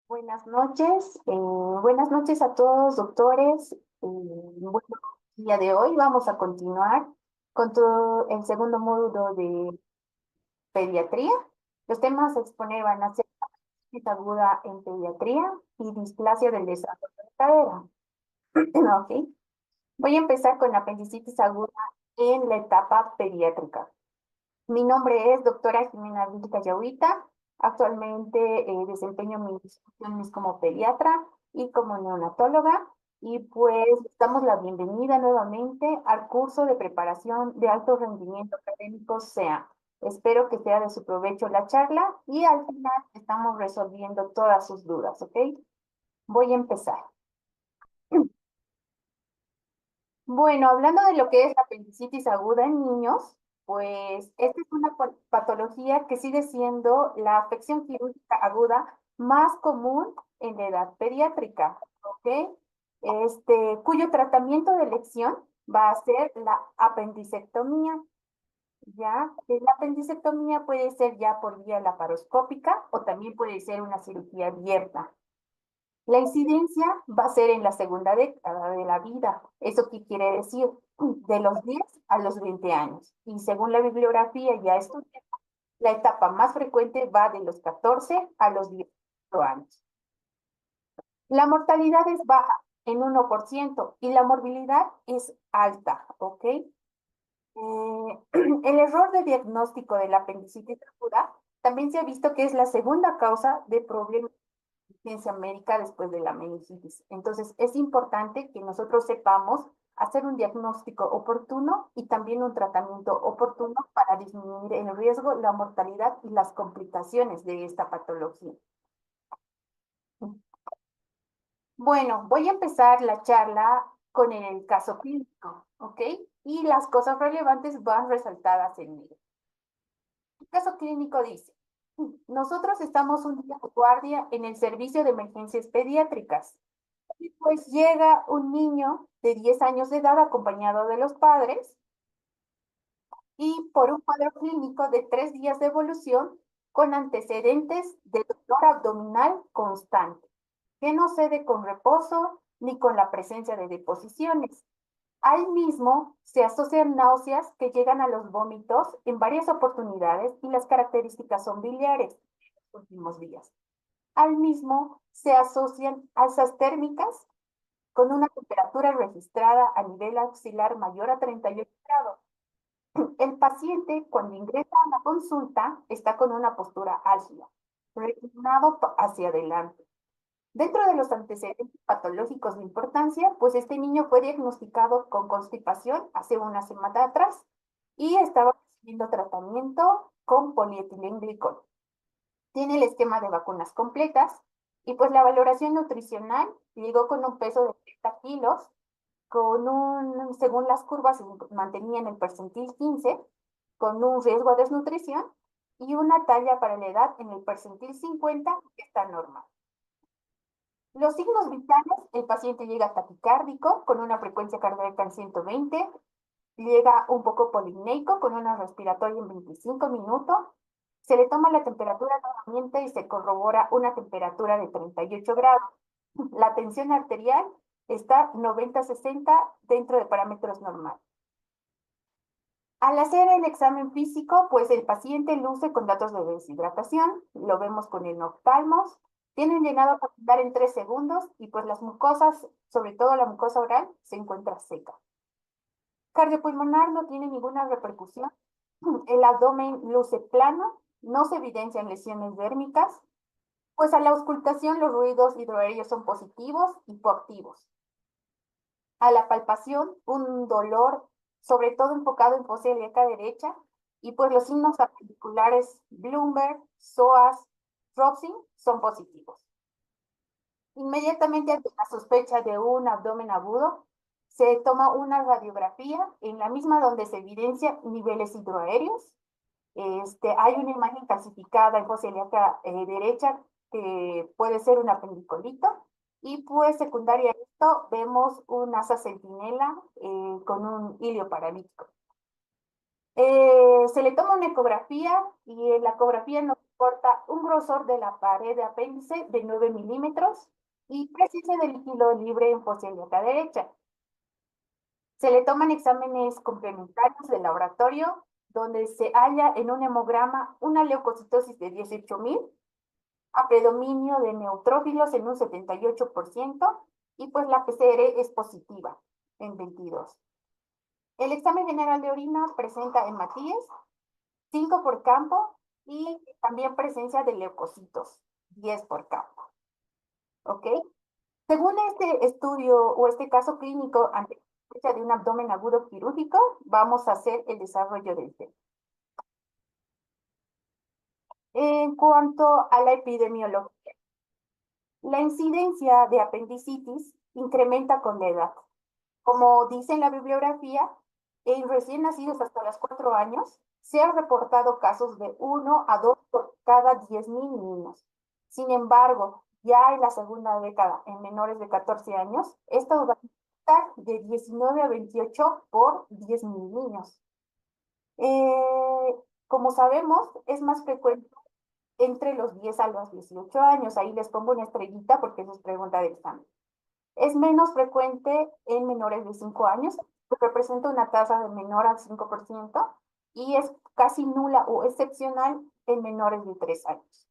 Buenas noches a todos, doctores. Bueno, el día de hoy vamos a continuar con todo el segundo módulo de pediatría. Los temas a exponer van a ser apendicitis aguda en pediatría y displasia del desarrollo de cadera. Ok. Voy a empezar con apendicitis aguda en la etapa pediátrica. Mi nombre es doctora Jimena Vilca Yahuita. Actualmente desempeño mis funciones como pediatra y como neonatóloga. Y pues damos la bienvenida nuevamente al curso de preparación de alto rendimiento académico SEA. Espero que sea de su provecho la charla y al final estamos resolviendo todas sus dudas, ¿ok? Voy a empezar. Bueno, hablando de lo que es la apendicitis aguda en niños, pues esta es una patología que sigue siendo la afección quirúrgica aguda más común en la edad pediátrica, ¿ok? Cuyo tratamiento de elección va a ser la apendicectomía, ¿ya? La apendicectomía puede ser ya por vía laparoscópica o también puede ser una cirugía abierta. La incidencia va a ser en la segunda década de la vida. ¿Eso qué quiere decir? De los 10 a los 20 años. Y según la bibliografía ya estudiada, la etapa más frecuente va de los 14 a los 18 años. La mortalidad es baja en 1% y la morbilidad es alta, ¿ok? El error de diagnóstico de la apendicitis aguda también se ha visto que es la segunda causa de problemas ciencia médica después de la meningitis. Entonces, es importante que nosotros sepamos hacer un diagnóstico oportuno y también un tratamiento oportuno para disminuir el riesgo, la mortalidad y las complicaciones de esta patología. Bueno, voy a empezar la charla con el caso clínico, ¿ok? Y las cosas relevantes van resaltadas en él. El caso clínico dice, nosotros estamos un día de guardia en el servicio de emergencias pediátricas. Y pues llega un niño de 10 años de edad acompañado de los padres y por un cuadro clínico de 3 días de evolución con antecedentes de dolor abdominal constante, que no cede con reposo ni con la presencia de deposiciones. Al mismo se asocian náuseas que llegan a los vómitos en varias oportunidades y las características son biliares en los últimos días. Al mismo se asocian alzas térmicas con una temperatura registrada a nivel axilar mayor a 38 grados. El paciente, cuando ingresa a la consulta, está con una postura álgida, reclinado hacia adelante. Dentro de los antecedentes patológicos de importancia, pues este niño fue diagnosticado con constipación hace una semana atrás y estaba recibiendo tratamiento con polietilenglicol. Tiene el esquema de vacunas completas y pues la valoración nutricional llegó con un peso de 30 kilos, según las curvas, se mantenía en el percentil 15, con un riesgo de desnutrición y una talla para la edad en el percentil 50, que está normal. Los signos vitales, el paciente llega taquicárdico con una frecuencia cardíaca en 120, llega un poco polineico con una respiratoria en 25 minutos, se le toma la temperatura nuevamente y se corrobora una temperatura de 38 grados. La tensión arterial está 90-60 dentro de parámetros normales. Al hacer el examen físico, pues el paciente luce con datos de deshidratación, lo vemos con el noctalmos, tiene un llenado capilar en 3 segundos y pues las mucosas, sobre todo la mucosa oral, se encuentra seca. Cardiopulmonar no tiene ninguna repercusión, el abdomen luce plano, no se evidencian lesiones dérmicas, pues a la auscultación los ruidos hidroaéreos son positivos, hipoactivos. A la palpación, un dolor, sobre todo enfocado en fosa ilíaca derecha, y pues los signos apendiculares Bloomberg, psoas, Robson son positivos. Inmediatamente ante la sospecha de un abdomen agudo, se toma una radiografía en la misma donde se evidencian niveles hidroaéreos. Hay una imagen calcificada en fosa ilíaca derecha que puede ser un apendicolito. Y pues secundaria a esto vemos un asa centinela con un hilio paralítico. Se le toma una ecografía y en la ecografía nos Porta un grosor de la pared de apéndice de 9 milímetros y presencia de líquido libre en fosa ilíaca derecha. Se le toman exámenes complementarios del laboratorio, donde se halla en un hemograma una leucocitosis de 18.000, a predominio de neutrófilos en un 78%, y pues la PCR es positiva en 22. El examen general de orina presenta hematíes, 5 por campo, y también presencia de leucocitos, 10 por campo. ¿Ok? Según este estudio o este caso clínico ante de un abdomen agudo quirúrgico, vamos a hacer el desarrollo del tema. En cuanto a la epidemiología, la incidencia de apendicitis incrementa con la edad. Como dice en la bibliografía, en recién nacidos hasta los 4 años, se han reportado casos de 1 a 2 por cada 10.000 niños. Sin embargo, ya en la segunda década, en menores de 14 años, esto va a estar de 19 a 28 por 10.000 niños. Como sabemos, es más frecuente entre los 10 a los 18 años. Ahí les pongo una estrellita porque eso es pregunta de examen. Es menos frecuente en menores de 5 años, que representa una tasa de menor al 5%, y es casi nula o excepcional en menores de 3 años.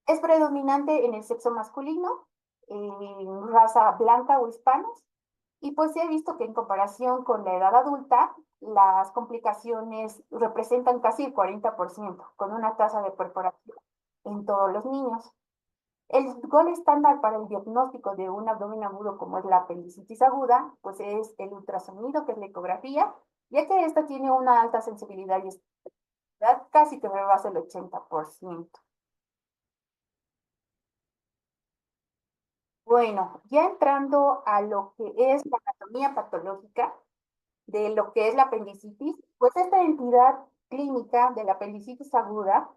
Es predominante en el sexo masculino, en raza blanca o hispanos, y pues se ha visto que en comparación con la edad adulta, las complicaciones representan casi el 40%, con una tasa de perforación en todos los niños. El gol estándar para el diagnóstico de un abdomen agudo como es la apendicitis aguda, pues es el ultrasonido, que es la ecografía, ya que esta tiene una alta sensibilidad y especificidad, casi que rebasa el 80%. Bueno, ya entrando a lo que es la anatomía patológica de lo que es la apendicitis, pues esta entidad clínica de la apendicitis aguda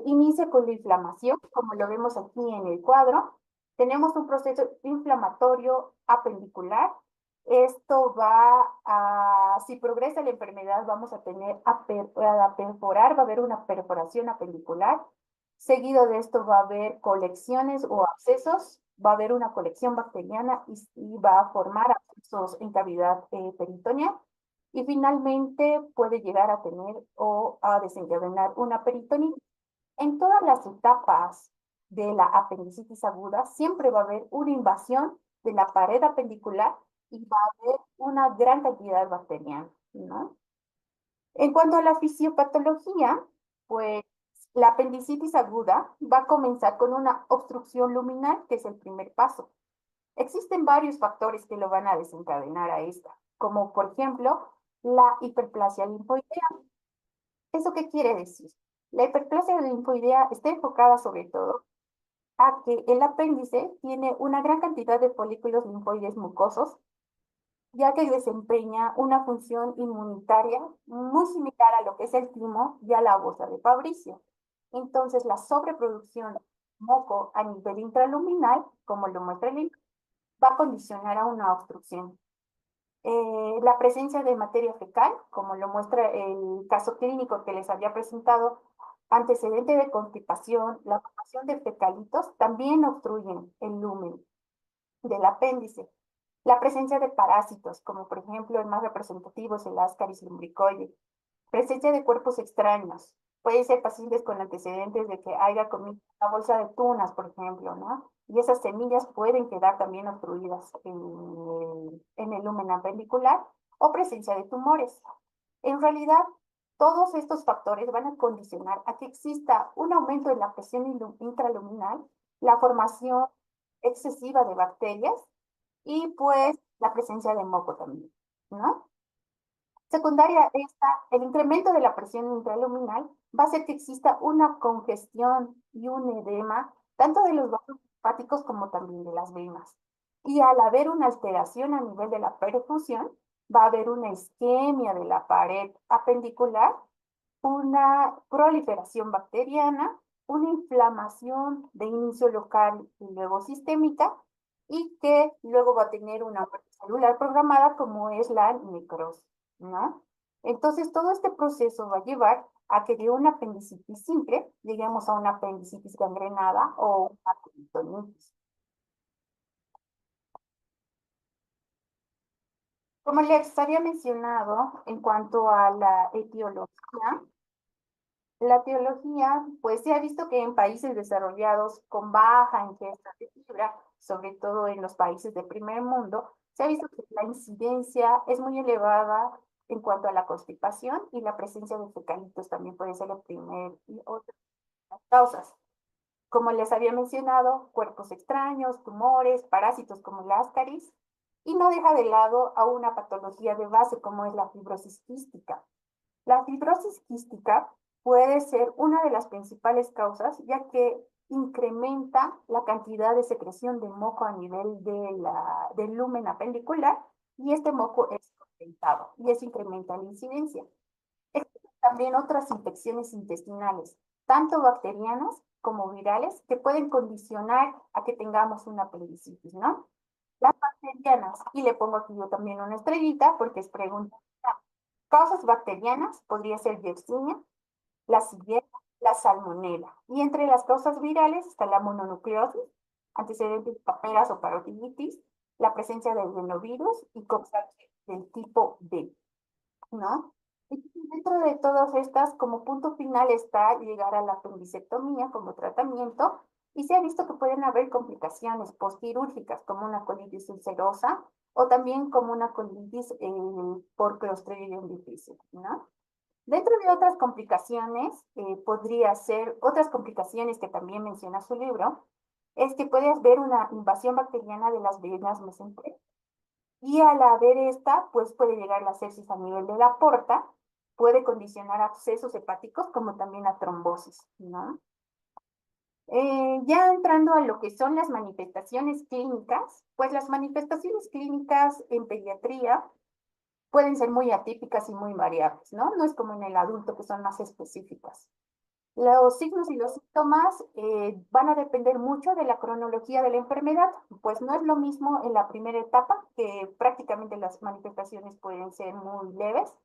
inicia con la inflamación, como lo vemos aquí en el cuadro. Tenemos un proceso inflamatorio apendicular. Esto va a, si progresa la enfermedad, vamos a tener a perforar, va a haber una perforación apendicular. Seguido de esto va a haber colecciones o abscesos, va a haber una colección bacteriana y va a formar abscesos en cavidad peritoneal. Y finalmente puede llegar a tener o a desencadenar una peritonitis. En todas las etapas de la apendicitis aguda siempre va a haber una invasión de la pared apendicular y va a haber una gran cantidad bacteriana, ¿no? En cuanto a la fisiopatología, pues la apendicitis aguda va a comenzar con una obstrucción luminal, que es el primer paso. Existen varios factores que lo van a desencadenar a esta, como por ejemplo la hiperplasia linfoidea. ¿Eso qué quiere decir? La hiperplasia linfoidea está enfocada sobre todo a que el apéndice tiene una gran cantidad de folículos linfoides mucosos, ya que desempeña una función inmunitaria muy similar a lo que es el timo y a la bosa de Fabricio. Entonces, la sobreproducción de moco a nivel intraluminal, como lo muestra el va a condicionar a una obstrucción. La presencia de materia fecal, como lo muestra el caso clínico que les había presentado, antecedente de constipación, la formación de fecalitos, también obstruyen el lumen del apéndice. La presencia de parásitos, como por ejemplo el más representativo es el Ascaris lumbricoide. Presencia de cuerpos extraños. Puede ser pacientes con antecedentes de que haya comido una bolsa de tunas, por ejemplo, ¿no? Y esas semillas pueden quedar también obstruidas en el lumen apendicular, o presencia de tumores. En realidad, todos estos factores van a condicionar a que exista un aumento en la presión intraluminal, la formación excesiva de bacterias y pues la presencia de moco también, ¿no? Secundaria esta, el incremento de la presión intraluminal va a hacer que exista una congestión y un edema, tanto de los vasos linfáticos como también de las venas. Y al haber una alteración a nivel de la perfusión, va a haber una isquemia de la pared apendicular, una proliferación bacteriana, una inflamación de inicio local y luego sistémica, y que luego va a tener una muerte celular programada como es la necrosis, ¿no? Entonces, todo este proceso va a llevar a que de una apendicitis simple lleguemos a una apendicitis gangrenada o una peritonitis. Como les había mencionado, en cuanto a la etiología, pues se ha visto que en países desarrollados con baja ingesta de fibra, sobre todo en los países de primer mundo, se ha visto que la incidencia es muy elevada en cuanto a la constipación y la presencia de fecalitos también puede ser la primera y otra causas. Como les había mencionado, cuerpos extraños, tumores, parásitos como el ascaris, y no deja de lado a una patología de base como es la fibrosis quística. La fibrosis quística puede ser una de las principales causas, ya que incrementa la cantidad de secreción de moco a nivel del lumen apendicular y este moco es aumentado y eso incrementa la incidencia. Existen también otras infecciones intestinales, tanto bacterianas como virales, que pueden condicionar a que tengamos una apendicitis, ¿no? Las bacterianas, y le pongo aquí yo también una estrellita porque es pregunta. Causas bacterianas podría ser Yersinia, la Xylella, la Salmonella. Y entre las causas virales está la mononucleosis, antecedentes de paperas o parotiditis, la presencia del rinovirus y cosas del tipo D, ¿no? Y dentro de todas estas, como punto final está llegar a la apendicectomía como tratamiento y se ha visto que pueden haber complicaciones postquirúrgicas como una colitis ulcerosa o también como una colitis por Clostridium difficile, ¿no? Dentro de otras complicaciones, podría ser, otras complicaciones que también menciona su libro, es que puedes ver una invasión bacteriana de las venas mesentéricas. Y al haber esta, pues puede llegar la sepsis a nivel de la porta, puede condicionar abscesos hepáticos como también a trombosis, ¿no? Ya entrando a lo que son las manifestaciones clínicas, pues las manifestaciones clínicas en pediatría pueden ser muy atípicas y muy variables, ¿no? No es como en el adulto que son más específicas. Los signos y los síntomas van a depender mucho de la cronología de la enfermedad, pues no es lo mismo en la primera etapa, que prácticamente las manifestaciones pueden ser muy leves,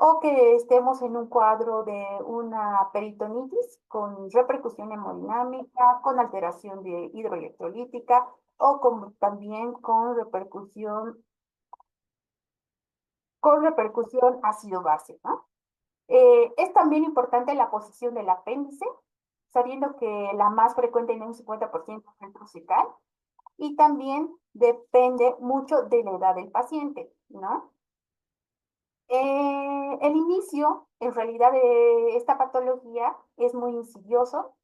o que estemos en un cuadro de una peritonitis con repercusión hemodinámica, con alteración de hidroelectrolítica o también con repercusión ácido-base, ¿no? Es también importante la posición del apéndice, sabiendo que la más frecuente en un 50% es el trucical, y también depende mucho de la edad del paciente, ¿no? El inicio, en realidad, de esta patología es muy insidioso.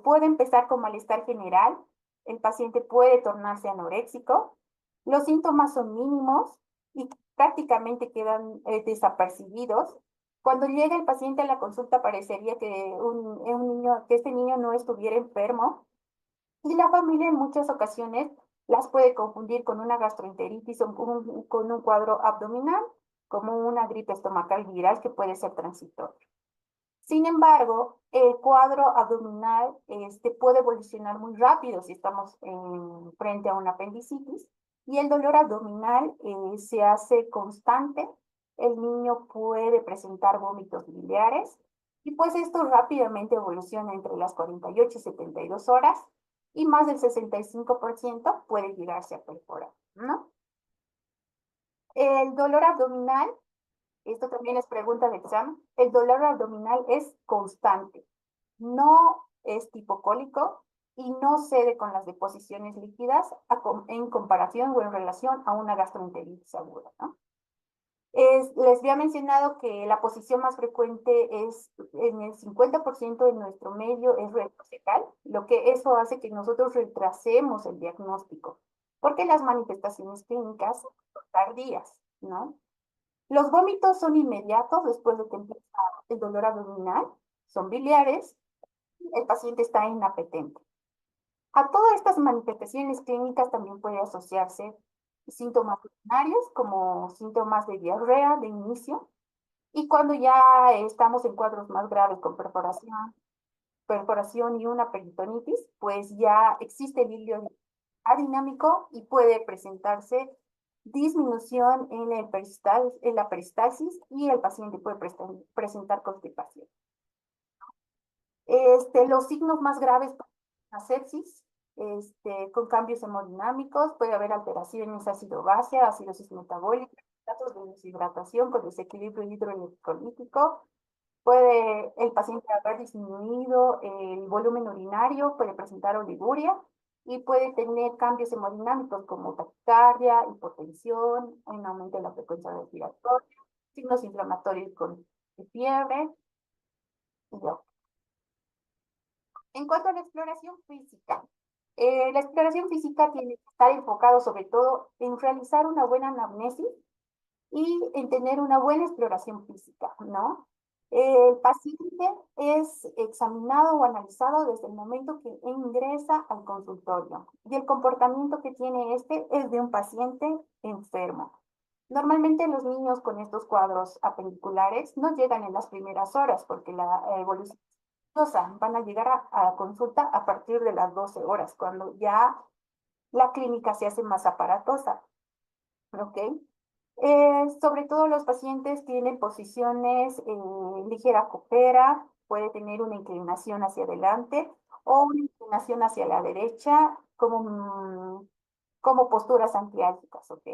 Puede empezar con malestar general, el paciente puede tornarse anoréxico, los síntomas son mínimos y prácticamente quedan desapercibidos. Cuando llega el paciente a la consulta parecería que, que este niño no estuviera enfermo y la familia en muchas ocasiones las puede confundir con una gastroenteritis o con un cuadro abdominal, como una gripe estomacal viral que puede ser transitorio. Sin embargo, el cuadro abdominal puede evolucionar muy rápido si estamos frente a una apendicitis y el dolor abdominal se hace constante. El niño puede presentar vómitos biliares y pues esto rápidamente evoluciona entre las 48 y 72 horas y más del 65% puede llegarse a perforar, ¿no? El dolor abdominal, esto también es pregunta de examen, el dolor abdominal es constante, no es tipo cólico y no cede con las deposiciones líquidas en comparación o en relación a una gastroenteritis aguda, ¿no? Les había mencionado que la posición más frecuente es en el 50% de nuestro medio es retrocecal, lo que eso hace que nosotros retrasemos el diagnóstico, porque las manifestaciones clínicas son tardías, ¿no? Los vómitos son inmediatos después de que empieza el dolor abdominal, son biliares, el paciente está inapetente. A todas estas manifestaciones clínicas también puede asociarse síntomas urinarios como síntomas de diarrea de inicio y cuando ya estamos en cuadros más graves con perforación y una peritonitis, pues ya existe el hilio adinámico y puede presentarse disminución en en la peristalsis y el paciente puede presentar constipación. Los signos más graves son la sepsis, con cambios hemodinámicos, puede haber alteraciones ácido-base, acidosis metabólica, datos de deshidratación con desequilibrio hidroelectrolítico, puede el paciente haber disminuido el volumen urinario, puede presentar oliguria y puede tener cambios hemodinámicos como taquicardia, hipotensión, un aumento de la frecuencia respiratoria, signos inflamatorios con fiebre y otros. En cuanto a la exploración física, la exploración física tiene que estar enfocado sobre todo en realizar una buena anamnesis y en tener una buena exploración física, ¿no? El paciente es examinado o analizado desde el momento que ingresa al consultorio y el comportamiento que tiene este es de un paciente enfermo. Normalmente los niños con estos cuadros apendiculares no llegan en las primeras horas porque la evolución van a llegar a consulta a partir de las 12 horas, cuando ya la clínica se hace más aparatosa, ¿ok? Sobre todo los pacientes tienen posiciones ligera copera, puede tener una inclinación hacia adelante o una inclinación hacia la derecha como posturas antiálgicas, ¿ok?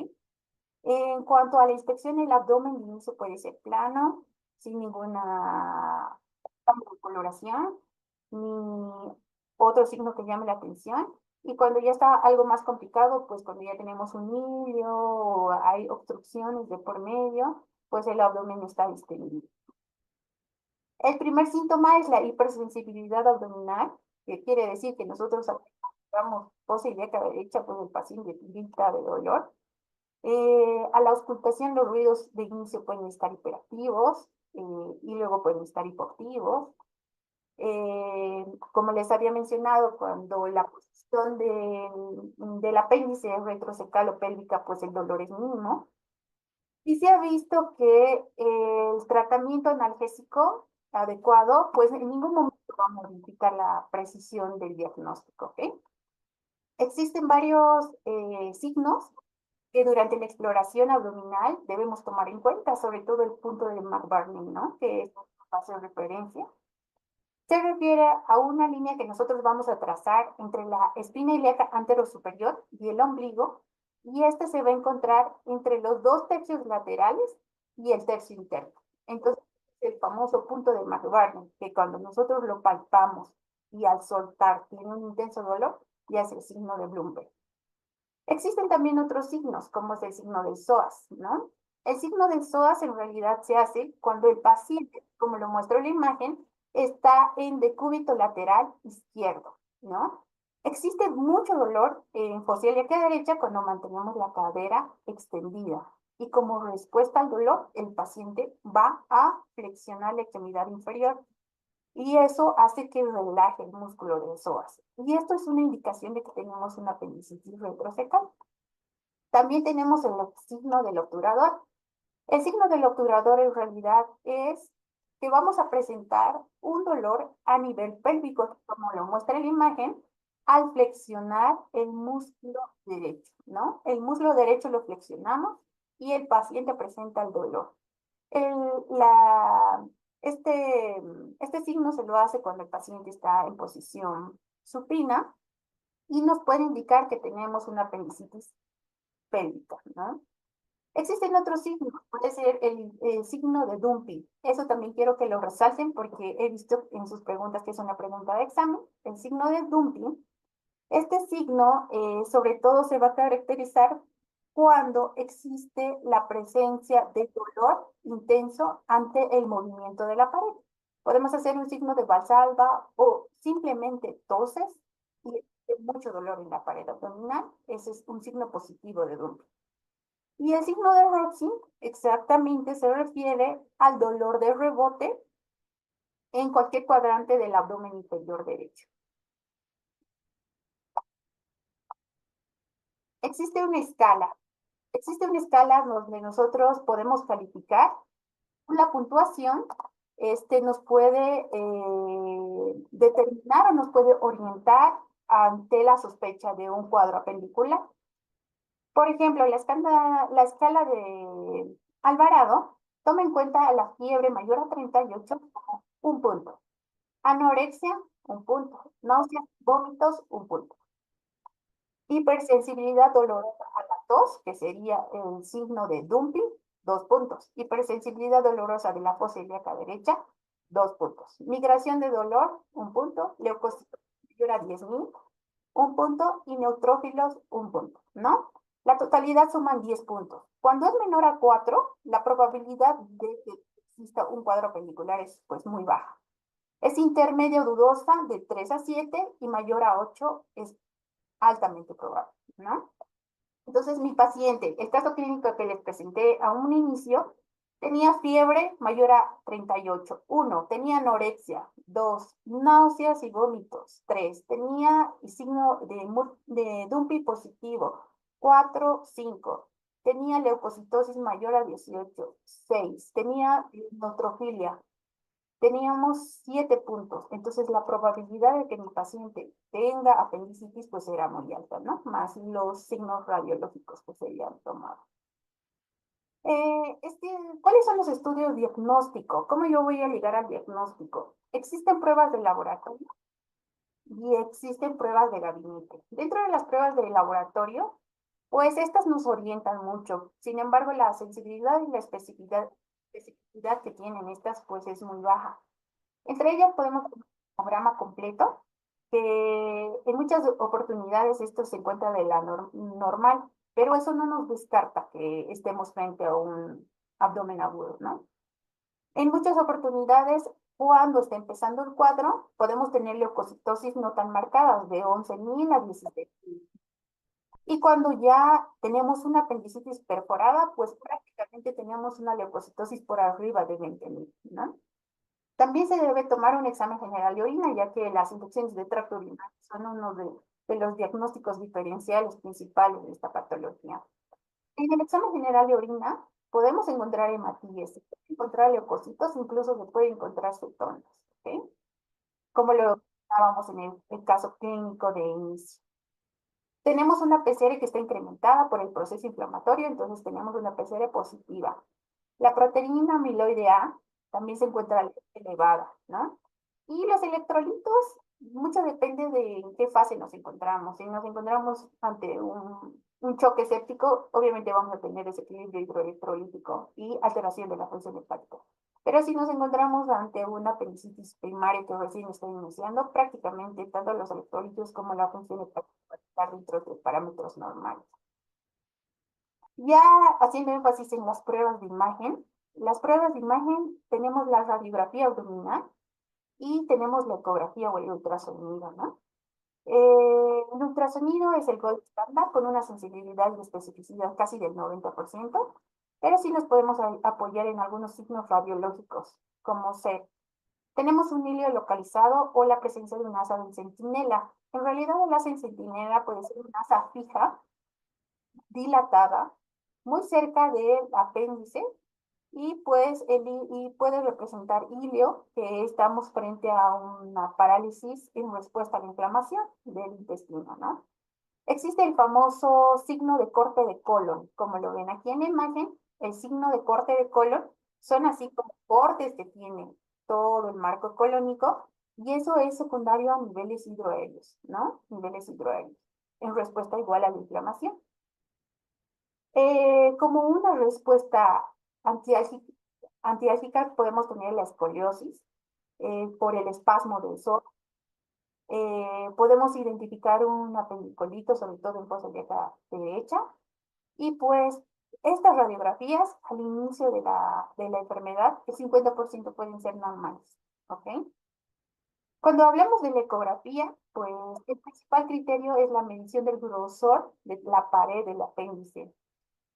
En cuanto a la inspección, el abdomen de inicio puede ser plano, sin ninguna coloración, ni otro signo que llame la atención. Y cuando ya está algo más complicado, pues cuando ya tenemos un hilio o hay obstrucciones de por medio, pues el abdomen está distendido. El primer síntoma es la hipersensibilidad abdominal, que quiere decir que nosotros aplicamos pose ilíaca derecha, pues el paciente grita de dolor. A la auscultación los ruidos de inicio pueden estar hiperactivos y luego pueden estar hipoactivos. Como les había mencionado, cuando la posición del apéndice es retrocefalopélvica, pues el dolor es mínimo. Y se ha visto que el tratamiento analgésico adecuado, pues en ningún momento va a modificar la precisión del diagnóstico, ¿ok? Existen varios signos que durante la exploración abdominal debemos tomar en cuenta, sobre todo el punto de McBurney, ¿no? Que es hacer referencia. Se refiere a una línea que nosotros vamos a trazar entre la espina ilíaca anterosuperior y el ombligo, y este se va a encontrar entre los dos tercios laterales y el tercio interno. Entonces, el famoso punto de McBurney, que cuando nosotros lo palpamos y al soltar tiene un intenso dolor, ya es el signo de Bloomberg. Existen también otros signos, como es el signo del psoas, ¿no? El signo del psoas en realidad se hace cuando el paciente, como lo muestra la imagen, está en decúbito lateral izquierdo, ¿no? Existe mucho dolor en fosa ilíaca derecha cuando mantenemos la cadera extendida. Y como respuesta al dolor, el paciente va a flexionar la extremidad inferior y eso hace que relaje el músculo del psoas. Y esto es una indicación de que tenemos una apendicitis retrocecal. También tenemos el signo del obturador. El signo del obturador en realidad es que vamos a presentar un dolor a nivel pélvico, como lo muestra la imagen, al flexionar el músculo derecho, ¿no? El músculo derecho lo flexionamos y el paciente presenta el dolor. El, la, este signo se lo hace cuando el paciente está en posición supina y nos puede indicar que tenemos una apendicitis pélvica, ¿no? Existen otros signos, puede ser el signo de Dumpy. Eso también quiero que lo resalten porque he visto en sus preguntas que es una pregunta de examen. El signo de Dumpy, este signo sobre todo se va a caracterizar cuando existe la presencia de dolor intenso ante el movimiento de la pared. Podemos hacer un signo de Valsalva o simplemente toses y mucho dolor en la pared abdominal. Ese es un signo positivo de Dumpy. Y el signo de Roxy exactamente se refiere al dolor de rebote en cualquier cuadrante del abdomen inferior derecho. Existe una escala. Existe una escala donde nosotros podemos calificar. La puntuación nos puede determinar o nos puede orientar ante la sospecha de un cuadro apendicular. Por ejemplo, la escala de Alvarado toma en cuenta la fiebre mayor a 38 como un punto. Anorexia, un punto. Náuseas, vómitos, un punto. Hipersensibilidad dolorosa a la tos, que sería el signo de dumping, 2 puntos. Hipersensibilidad dolorosa de la fosa ilíaca derecha, 2 puntos. Migración de dolor, un punto. Leucocitos mayor a 10.000, un punto. Y neutrófilos, un punto, ¿no? La totalidad suman 10 puntos. Cuando es menor a 4, la probabilidad de que exista un cuadro pelicular es pues muy baja. Es intermedio dudosa de 3 a 7 y mayor a 8 es altamente probable, ¿no? Entonces, mi paciente, el caso clínico que les presenté a un inicio, tenía fiebre mayor a 38. 1, tenía anorexia. 2, náuseas y vómitos. 3, tenía signo de Dumpy positivo. 4, 5, tenía leucocitosis mayor a 18. 6, tenía neutrofilia. Teníamos 7 puntos, entonces la probabilidad de que mi paciente tenga apendicitis pues era muy alta, ¿no? Más los signos radiológicos que se habían tomado. ¿Cuáles son los estudios diagnósticos? ¿Cómo yo voy a llegar al diagnóstico? Existen pruebas de laboratorio y existen pruebas de gabinete. Dentro de las pruebas de laboratorio, pues estas nos orientan mucho. Sin embargo, la sensibilidad y la especificidad que tienen estas pues es muy baja. Entre ellas podemos tener un programa completo, que en muchas oportunidades esto se encuentra de la normal, pero eso no nos descarta que estemos frente a un abdomen agudo, ¿no? En muchas oportunidades, cuando está empezando el cuadro, podemos tener leucocitosis no tan marcadas, de 11.000 a 16.000. Y cuando ya tenemos una apendicitis perforada, pues prácticamente tenemos una leucocitosis por arriba de 20.000, ¿no? También se debe tomar un examen general de orina, ya que las infecciones de tracto urinario son uno de los diagnósticos diferenciales principales de esta patología. En el examen general de orina podemos encontrar hematíes, se puede encontrar leucocitos, incluso se puede encontrar cetonas, ¿ok? Como lo hablábamos en el caso clínico de inicio. Tenemos una PCR que está incrementada por el proceso inflamatorio, entonces tenemos una PCR positiva. La proteína amiloide A también se encuentra elevada, ¿no? Y los electrolitos, mucho depende de en qué fase nos encontramos. Si nos encontramos ante un choque séptico, obviamente vamos a tener desequilibrio hidroelectrolítico y alteración de la función hepática. Pero si nos encontramos ante una apendicitis primaria que recién está iniciando, prácticamente tanto los electrolitos como la función hepática están dentro de parámetros normales. Ya haciendo énfasis en las pruebas de imagen tenemos la radiografía abdominal y tenemos la ecografía o el ultrasonido, ¿no? El ultrasonido es el gold standard con una sensibilidad y especificidad casi del 90%, pero sí nos podemos apoyar en algunos signos radiológicos, como ser, tenemos un hilio localizado o la presencia de un asa en centinela. En realidad el asa en centinela puede ser una asa fija, dilatada, muy cerca del apéndice y pues y puede representar ilio, que estamos frente a una parálisis en respuesta a la inflamación del intestino, ¿no? Existe el famoso signo de corte de colon, como lo ven aquí en la imagen, el signo de corte de colon son así como cortes que tiene todo el marco colónico y eso es secundario a niveles hidroaéreos, ¿no? Niveles hidroaéreos, en respuesta igual a la inflamación. Como una respuesta antiálgica, antiálgica podemos tener la escoliosis por el espasmo del sol. Podemos identificar un apendicolito, sobre todo en fosa ilíaca derecha. Y pues estas radiografías al inicio de la enfermedad, el 50% pueden ser normales. ¿Ok? Cuando hablamos de la ecografía, pues el principal criterio es la medición del grosor de la pared del apéndice.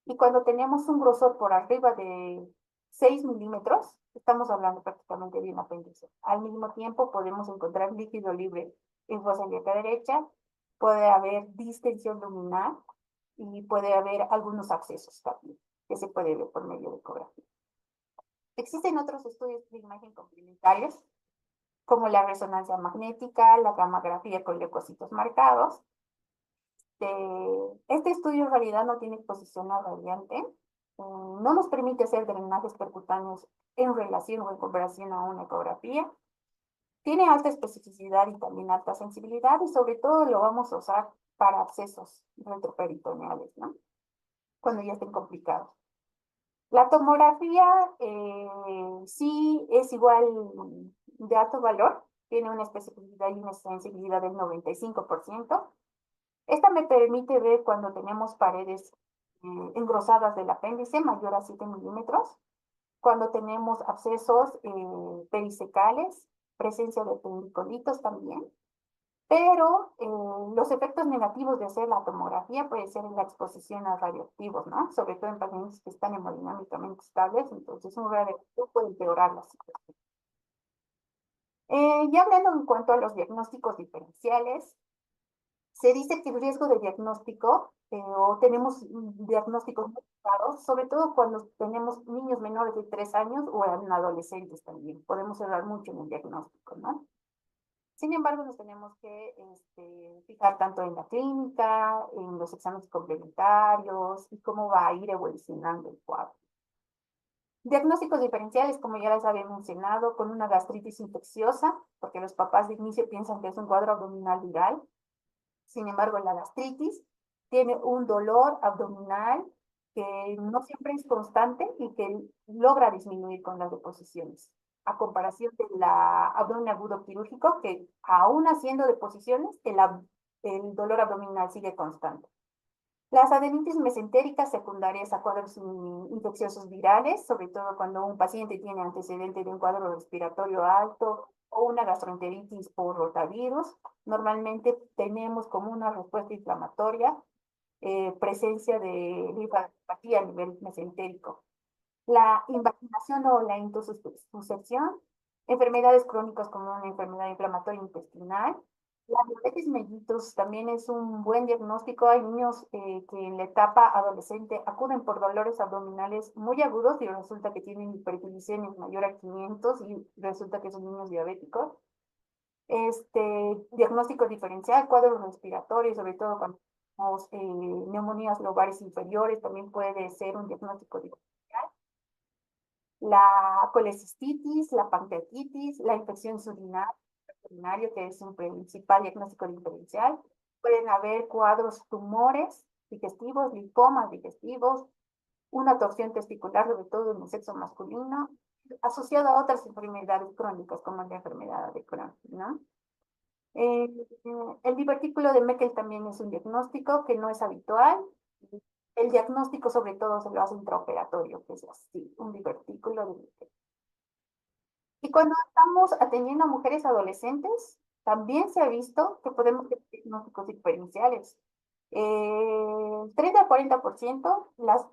Y cuando tenemos un grosor por arriba de 6 milímetros, estamos hablando prácticamente de un apéndice. Al mismo tiempo podemos encontrar líquido libre en fosa ilíaca derecha, puede haber distensión luminal y puede haber algunos accesos también, que se puede ver por medio de ecografía. Existen otros estudios de imagen complementarios, como la resonancia magnética, la gammagrafía con leucocitos marcados, Este estudio en realidad no tiene exposición a radiante, no nos permite hacer drenajes percutáneos en relación o en comparación a una ecografía. Tiene alta especificidad y también alta sensibilidad y sobre todo lo vamos a usar para abscesos retroperitoneales, ¿no? Cuando ya estén complicados. La tomografía sí es igual de alto valor, tiene una especificidad y una sensibilidad del 95%. Esta me permite ver cuando tenemos paredes engrosadas del apéndice mayor a 7 milímetros, cuando tenemos abscesos perisecales, presencia de pendicolitos también, pero los efectos negativos de hacer la tomografía puede ser en la exposición a radioactivos, ¿no? Sobre todo en pacientes que están hemodinámicamente estables, entonces un radioactivo puede empeorar la situación. Ya hablando en cuanto a los diagnósticos diferenciales, se dice que el riesgo de diagnóstico o tenemos diagnósticos muy claros, sobre todo cuando tenemos niños menores de 3 años o en adolescentes también. Podemos errar mucho en el diagnóstico, ¿no? Sin embargo, nos tenemos que fijar tanto en la clínica, en los exámenes complementarios y cómo va a ir evolucionando el cuadro. Diagnósticos diferenciales, como ya les había mencionado, con una gastritis infecciosa, porque los papás de inicio piensan que es un cuadro abdominal viral. Sin embargo, la gastritis tiene un dolor abdominal que no siempre es constante y que logra disminuir con las deposiciones, a comparación de la abdomen agudo quirúrgico, que aún haciendo deposiciones, el dolor abdominal sigue constante. Las adenitis mesentéricas secundarias a cuadros infecciosos virales, sobre todo cuando un paciente tiene antecedente de un cuadro respiratorio alto o una gastroenteritis por rotavirus, normalmente tenemos como una respuesta inflamatoria presencia de linfadenopatía a nivel mesentérico. La invaginación o la intussuscepción, enfermedades crónicas como una enfermedad inflamatoria intestinal. La diabetes mellitus también es un buen diagnóstico. Hay niños que en la etapa adolescente acuden por dolores abdominales muy agudos y resulta que tienen hiperglicemia mayor a 500 y resulta que son niños diabéticos. Diagnóstico diferencial, cuadros respiratorios, sobre todo cuando tenemos neumonías lobares inferiores, también puede ser un diagnóstico diferencial. La colecistitis, la pancreatitis, la infección urinaria, que es un principal diagnóstico diferencial. Pueden haber cuadros tumores digestivos, linfomas digestivos, una torsión testicular, sobre todo en el sexo masculino, asociado a otras enfermedades crónicas, como la enfermedad de Crohn, ¿no? Eh, el divertículo de Meckel también es un diagnóstico que no es habitual. El diagnóstico sobre todo se lo hace intraoperatorio, que es así, un divertículo de Meckel. Y cuando estamos atendiendo a mujeres adolescentes, también se ha visto que podemos tener diagnósticos diferenciales. 30 al 40%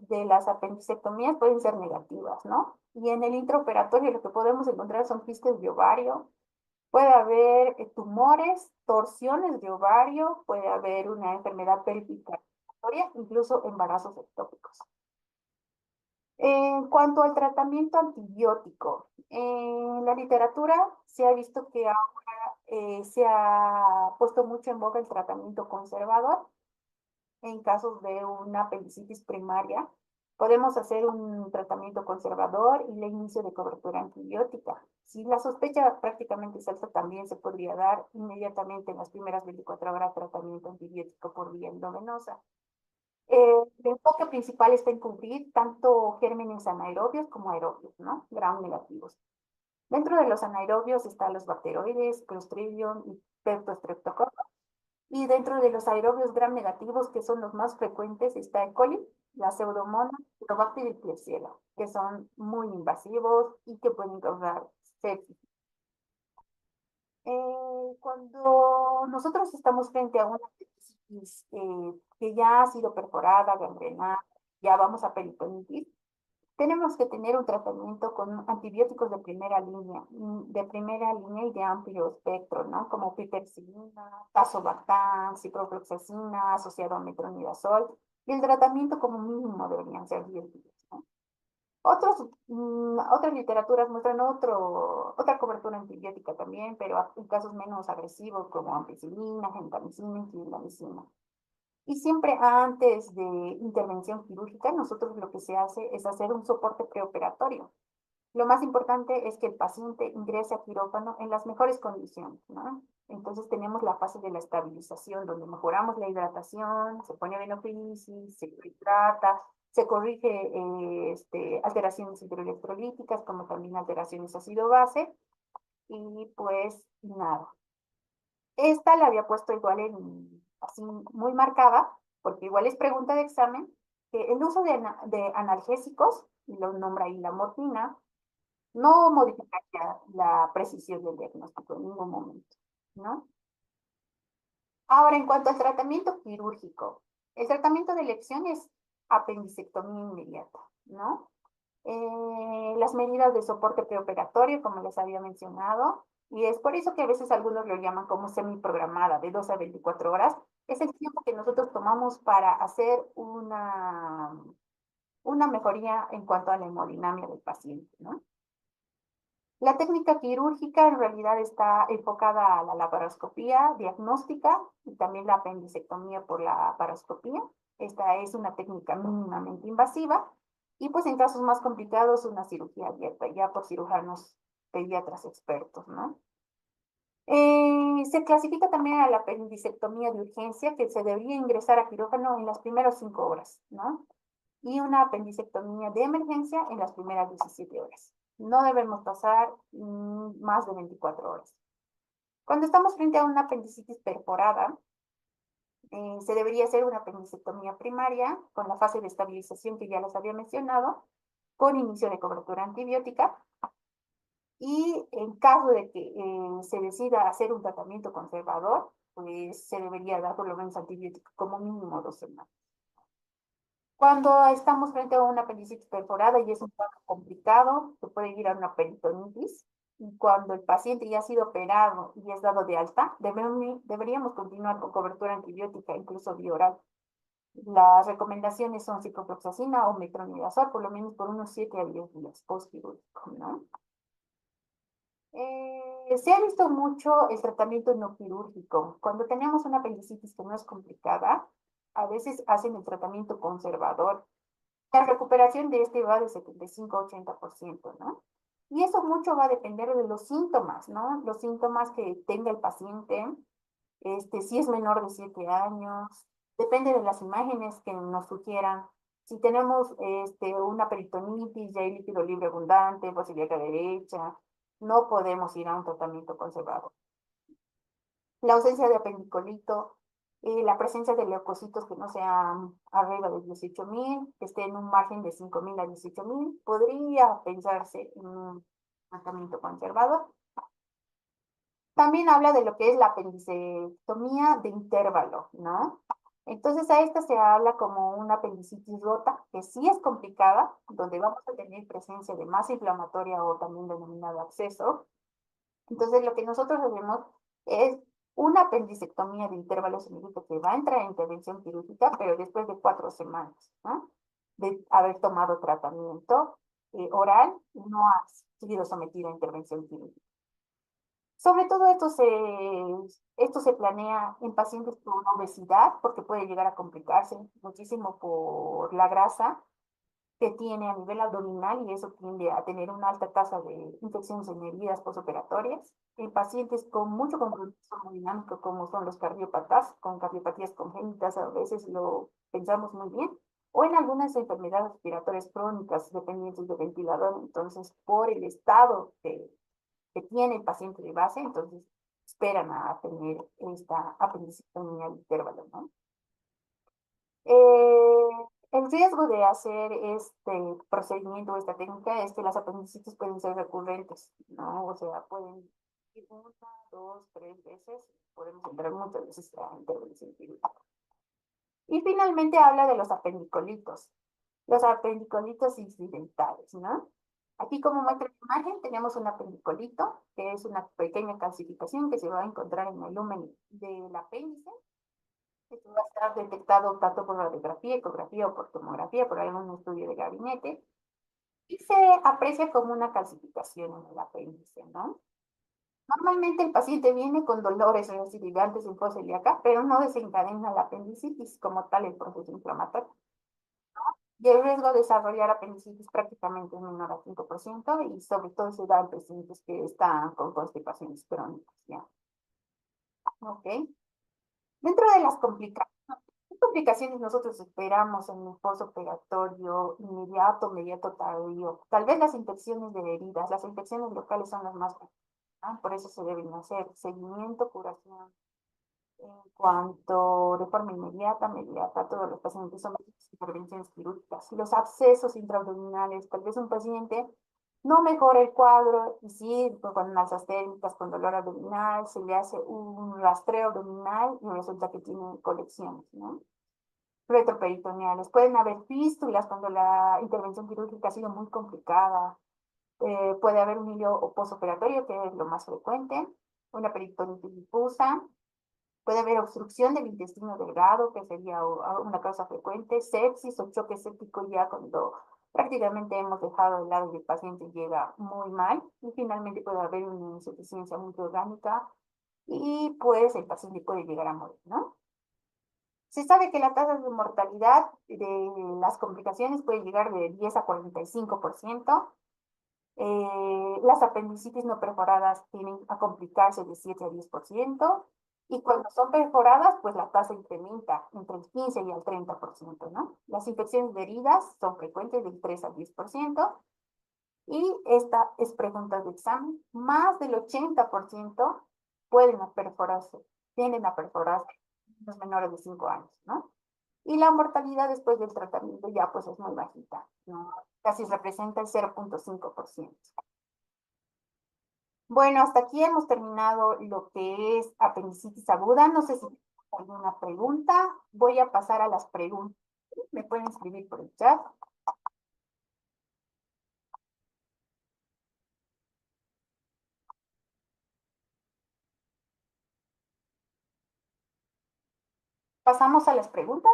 de las apendicectomías pueden ser negativas, ¿no? Y en el intraoperatorio lo que podemos encontrar son quistes de ovario, puede haber tumores, torsiones de ovario, puede haber una enfermedad pélvica, incluso embarazos ectópicos. En cuanto al tratamiento antibiótico, en la literatura se ha visto que ahora se ha puesto mucho en boga el tratamiento conservador en casos de una apendicitis primaria. Podemos hacer un tratamiento conservador y el inicio de cobertura antibiótica. Si la sospecha prácticamente es alta, también se podría dar inmediatamente en las primeras 24 horas tratamiento antibiótico por vía endovenosa. El enfoque principal está en cubrir tanto gérmenes anaerobios como aerobios, ¿no? Gram negativos. Dentro de los anaerobios están los bacteroides, Clostridium y Streptococcus. Y dentro de los aerobios gram negativos, que son los más frecuentes, está E. coli, la pseudomonas, Helicobacter y Klebsiella, que son muy invasivos y que pueden causar sepsis. Cuando nosotros estamos frente a una sepsis que ya ha sido perforada, gangrenada, ya vamos a peritonitis, tenemos que tener un tratamiento con antibióticos de primera línea y de amplio espectro, ¿no? Como piperacillina, tazobactam, ciprofloxacina, asociado a metronidazol, y el tratamiento como mínimo deberían ser 10 días, ¿no? Otras literaturas muestran otra cobertura antibiótica también, pero en casos menos agresivos como ampicilina, gentamicina y clindamicina. Y siempre antes de intervención quirúrgica, nosotros lo que se hace es hacer un soporte preoperatorio. Lo más importante es que el paciente ingrese a quirófano en las mejores condiciones, ¿no? Entonces tenemos la fase de la estabilización, donde mejoramos la hidratación, se pone venofilisis, se hidrata, se corrige alteraciones hidroelectrolíticas, como también alteraciones ácido-base, y pues nada. Esta la había puesto igual así muy marcada, porque igual es pregunta de examen, que el uso de analgésicos, y lo nombra ahí la morfina, no modificaría la precisión del diagnóstico en ningún momento, ¿no? Ahora, en cuanto al tratamiento quirúrgico, el tratamiento de elección es apendicectomía inmediata, ¿no? Las medidas de soporte preoperatorio, como les había mencionado, y es por eso que a veces algunos lo llaman como semiprogramada, de 12 a 24 horas, es el tiempo que nosotros tomamos para hacer una mejoría en cuanto a la hemodinamia del paciente, ¿no? La técnica quirúrgica en realidad está enfocada a la laparoscopía diagnóstica y también la apendicectomía por la laparoscopía. Esta es una técnica mínimamente invasiva y pues en casos más complicados una cirugía abierta ya por cirujanos pediatras expertos, ¿no? Se clasifica también a la apendicectomía de urgencia que se debería ingresar a quirófano en las primeras 5 horas, ¿no? Y una apendicectomía de emergencia en las primeras 17 horas. No debemos pasar más de 24 horas. Cuando estamos frente a una apendicitis perforada, se debería hacer una apendicectomía primaria con la fase de estabilización que ya les había mencionado, con inicio de cobertura antibiótica. Y en caso de que se decida hacer un tratamiento conservador, pues se debería dar por lo menos antibiótico como mínimo 2 semanas. Cuando estamos frente a una apendicitis perforada y es un caso complicado, se puede ir a una peritonitis. Y cuando el paciente ya ha sido operado y es dado de alta, deberíamos continuar con cobertura antibiótica, incluso bioral. Las recomendaciones son ciprofloxacina o metronidazol, por lo menos por unos 7 a 10 días postquirúrgico, ¿no? Se ha visto mucho el tratamiento no quirúrgico. Cuando tenemos una apendicitis que no es complicada, a veces hacen el tratamiento conservador. La recuperación de este va de 75 a 80%, ¿no? Y eso mucho va a depender de los síntomas, ¿no? Los síntomas que tenga el paciente, si es menor de 7 años, depende de las imágenes que nos sugieran. Si tenemos una peritonitis, ya hay líquido libre abundante, posibilidad derecha, no podemos ir a un tratamiento conservador. La ausencia de apendicolito, la presencia de leucocitos que no sean arriba de 18.000, que esté en un margen de 5.000 a 18.000, podría pensarse en un tratamiento conservador. También habla de lo que es la apendicectomía de intervalo, ¿no? Entonces a esta se habla como una apendicitis rota, que sí es complicada, donde vamos a tener presencia de masa inflamatoria o también denominado absceso. Entonces lo que nosotros hacemos es una apendicectomía de intervalo significa que va a entrar en intervención quirúrgica, pero después de 4 semanas, ¿no? De haber tomado tratamiento oral y no ha sido sometido a intervención quirúrgica. Sobre todo esto se planea en pacientes con obesidad porque puede llegar a complicarse muchísimo por la grasa que tiene a nivel abdominal y eso tiende a tener una alta tasa de infecciones en heridas postoperatorias. En pacientes con mucho compromiso hemodinámico como son los cardiópatas, con cardiopatías congénitas, a veces lo pensamos muy bien, o en algunas enfermedades respiratorias crónicas dependientes de ventilador. Entonces, por el estado que tiene el paciente de base, entonces esperan a tener esta apendicectomía de intervalo, ¿no? El riesgo de hacer este procedimiento o esta técnica es que las apendicitis pueden ser recurrentes, ¿no? O sea, pueden ir 1, 2, 3 veces, podemos entrar muchas veces a intervención quirúrgica. Y finalmente habla de los apendicolitos. Los apendicolitos incidentales, ¿no? Aquí, como muestra la imagen, tenemos un apendicolito, que es una pequeña calcificación que se va a encontrar en el lumen del apéndice. Esto va a estar detectado tanto por radiografía, ecografía o por tomografía, por algún estudio de gabinete, y se aprecia como una calcificación en el apéndice, ¿no? Normalmente el paciente viene con dolores recidivantes en fosa ilíaca, pero no desencadena la apendicitis como tal el proceso inflamatorio. Y el riesgo de desarrollar apendicitis prácticamente es menor a 5% y sobre todo se da en pacientes que están con constipaciones crónicas, ¿ya? ¿Ok? Dentro de las complicaciones, ¿qué complicaciones nosotros esperamos en el postoperatorio inmediato, inmediato tardío? Tal vez las infecciones de heridas, las infecciones locales son las más frecuentes, ¿no? Por eso se deben hacer seguimiento, curación. En cuanto de forma inmediata, todos los pacientes someten a intervenciones quirúrgicas. Los abscesos intraabdominales, tal vez un paciente no mejora el cuadro y sí, con alzas térmicas, con dolor abdominal, se le hace un rastreo abdominal y resulta que tiene colecciones, ¿no? Retroperitoneales. Pueden haber fístulas cuando la intervención quirúrgica ha sido muy complicada. Puede haber un hilo postoperatorio, que es lo más frecuente, una peritonitis difusa. Puede haber obstrucción del intestino delgado, que sería una causa frecuente, sepsis o choque séptico ya cuando prácticamente hemos dejado de lado y el paciente llega muy mal. Y finalmente puede haber una insuficiencia multiorgánica y pues el paciente puede llegar a morir, ¿no? Se sabe que la tasa de mortalidad de las complicaciones puede llegar de 10 a 45%. Las apendicitis no perforadas tienen a complicarse de 7 a 10%, y cuando son perforadas, pues la tasa incrementa entre el 15 y el 30%, ¿no? Las infecciones de heridas son frecuentes del 3 al 10%, y esta es pregunta de examen, más del 80% pueden perforarse, tienden a perforarse en los menores de 5 años, ¿no? Y la mortalidad después del tratamiento ya pues es muy bajita, ¿no? Casi representa el 0,5%. Bueno, hasta aquí hemos terminado lo que es apendicitis aguda. No sé si tienes alguna pregunta. Voy a pasar a las preguntas. Me pueden escribir por el chat. Pasamos a las preguntas.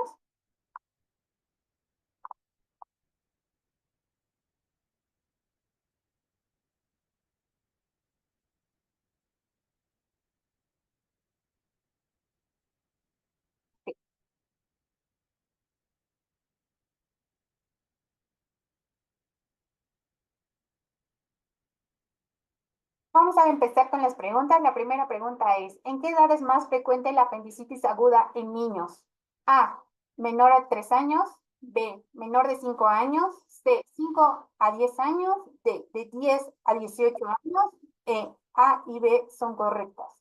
Vamos a empezar con las preguntas. La primera pregunta es, ¿en qué edad es más frecuente la apendicitis aguda en niños? A, menor a 3 años. B, menor de 5 años. C, 5 a 10 años. D, de 10 a 18 años. A y B son correctas.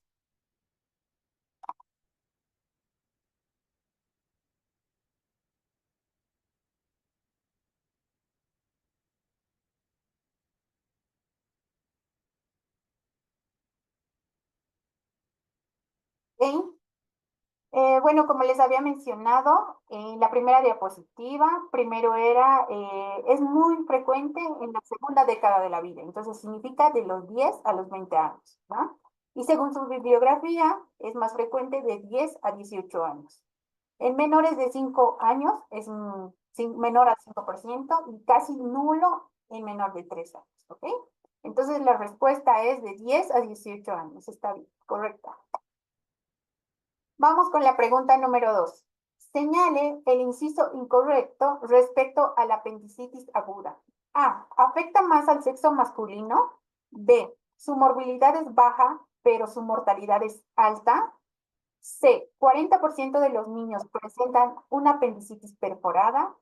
¿Ok? Bueno, como les había mencionado, la primera diapositiva, primero era, es muy frecuente en la segunda década de la vida, entonces significa de los 10 a los 20 años, ¿no? Y según su bibliografía, es más frecuente de 10 a 18 años. En menores de 5 años es menor al 5% y casi nulo en menor de 3 años, ¿ok? Entonces la respuesta es de 10 a 18 años, está bien, correcta. Vamos con la pregunta número 2. Señale el inciso incorrecto respecto a la apendicitis aguda. A. Afecta más al sexo masculino. B. Su morbilidad es baja, pero su mortalidad es alta. C. 40% de los niños presentan una apendicitis perforada.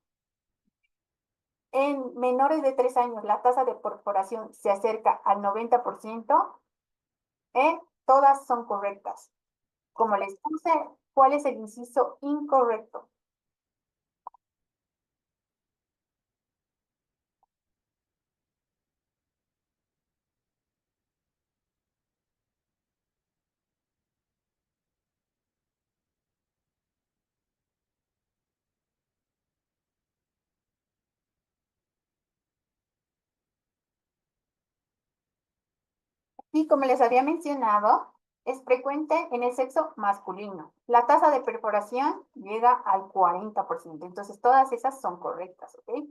En menores de 3 años, la tasa de perforación se acerca al 90%. Todas son correctas. Como les puse, ¿cuál es el inciso incorrecto? Y como les había mencionado, es frecuente en el sexo masculino. La tasa de perforación llega al 40%. Entonces, todas esas son correctas, ¿ok?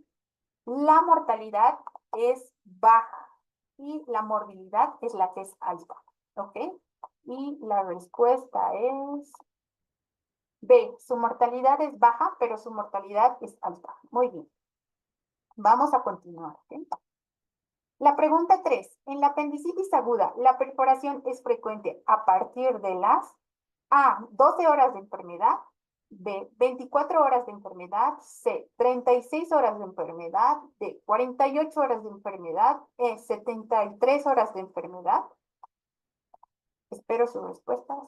La mortalidad es baja y la morbilidad es la que es alta. ¿ok? Y la respuesta es B. Su mortalidad es baja, pero su mortalidad es alta. Muy bien. Vamos a continuar, ¿ok? La pregunta 3. En la apendicitis aguda, ¿la perforación es frecuente a partir de las A, 12 horas de enfermedad, B, 24 horas de enfermedad, C, 36 horas de enfermedad, D, 48 horas de enfermedad, E, 73 horas de enfermedad? Espero sus respuestas.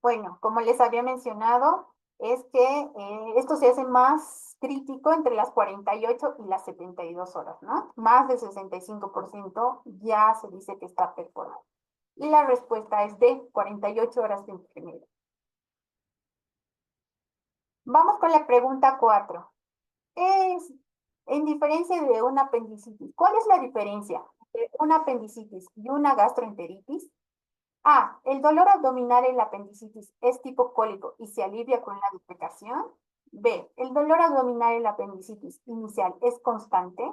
Bueno, como les había mencionado, es que esto se hace más crítico entre las 48 y las 72 horas, ¿no? Más del 65% ya se dice que está perforado. Y la respuesta es D, 48 horas de enfermedad. Vamos con la pregunta 4. Es, en diferencia de una apendicitis, ¿cuál es la diferencia entre una apendicitis y una gastroenteritis? A. El dolor abdominal en la apendicitis es tipo cólico y se alivia con la defecación. B. El dolor abdominal en la apendicitis inicial es constante.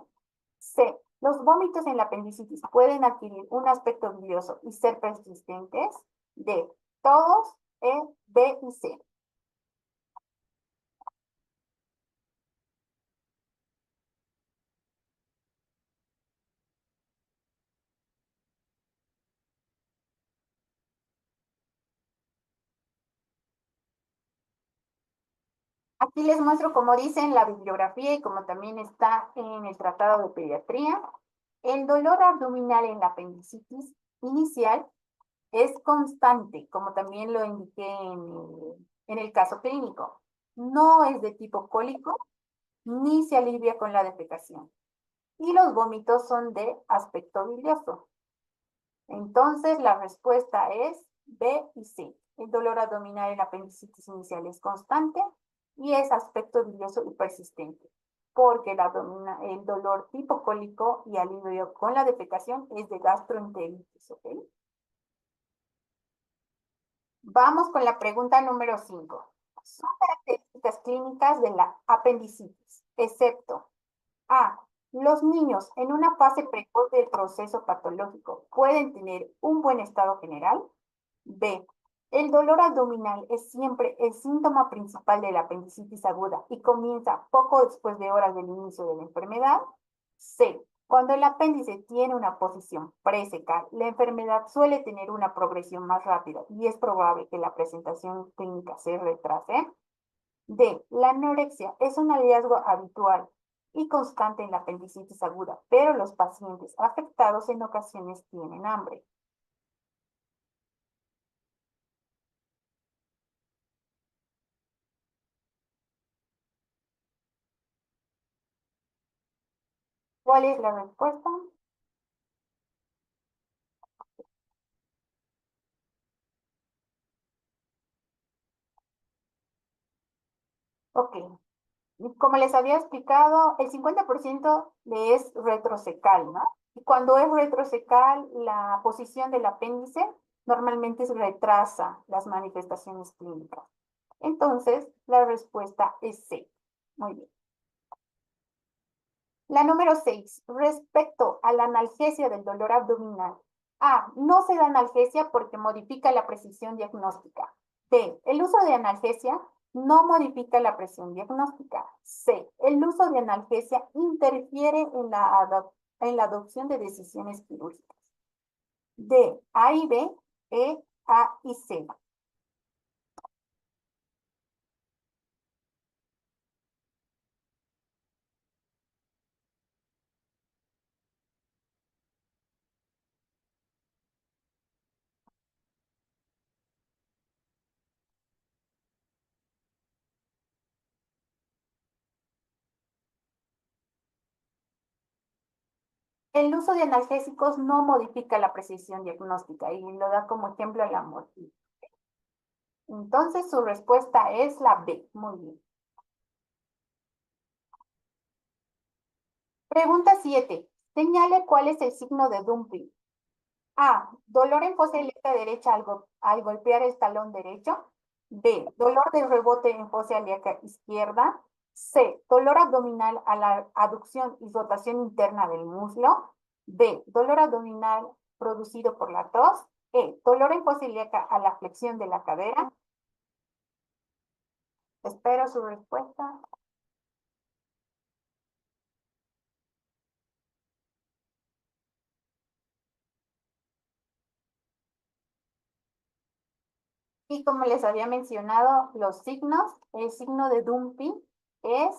C. Los vómitos en la apendicitis pueden adquirir un aspecto bilioso y ser persistentes. D. Todos, E, B y C. Aquí les muestro, como dice en la bibliografía y como también está en el Tratado de Pediatría, el dolor abdominal en la apendicitis inicial es constante, como también lo indiqué en el caso clínico. No es de tipo cólico, ni se alivia con la defecación. Y los vómitos son de aspecto bilioso. Entonces, la respuesta es B y C. El dolor abdominal en la apendicitis inicial es constante y es aspecto bilioso y persistente, porque el dolor tipo cólico y alivio con la defecación es de gastroenteritis, ¿ok? Vamos con la pregunta número 5. Son características clínicas de la apendicitis, excepto A. Los niños en una fase precoz del proceso patológico pueden tener un buen estado general. B. El dolor abdominal es siempre el síntoma principal de la apendicitis aguda y comienza poco después de horas del inicio de la enfermedad. C. Cuando el apéndice tiene una posición presecal, la enfermedad suele tener una progresión más rápida y es probable que la presentación clínica se retrase. D. La anorexia es un hallazgo habitual y constante en la apendicitis aguda, pero los pacientes afectados en ocasiones tienen hambre. ¿Cuál es la respuesta? Ok. Como les había explicado, el 50% le es retrocecal, ¿no? Y cuando es retrocecal, la posición del apéndice normalmente se retrasa las manifestaciones clínicas. Entonces, la respuesta es C. Muy bien. La número 6, respecto a la analgesia del dolor abdominal. A, no se da analgesia porque modifica la precisión diagnóstica. B, el uso de analgesia no modifica la presión diagnóstica. C, el uso de analgesia interfiere en la adopción de decisiones quirúrgicas. D, A y B, E, A y C. El uso de analgésicos no modifica la precisión diagnóstica y lo da como ejemplo la morfina. Entonces su respuesta es la B. Muy bien. Pregunta 7. Señale cuál es el signo de Dumping. A, dolor en fosa ilíaca derecha al golpear el talón derecho. B, dolor de rebote en fosa ilíaca izquierda. C, dolor abdominal a la aducción y rotación interna del muslo. B, dolor abdominal producido por la tos. E, dolor en fosa ilíaca a la flexión de la cadera. Espero su respuesta. Y como les había mencionado, los signos, el signo de dumping es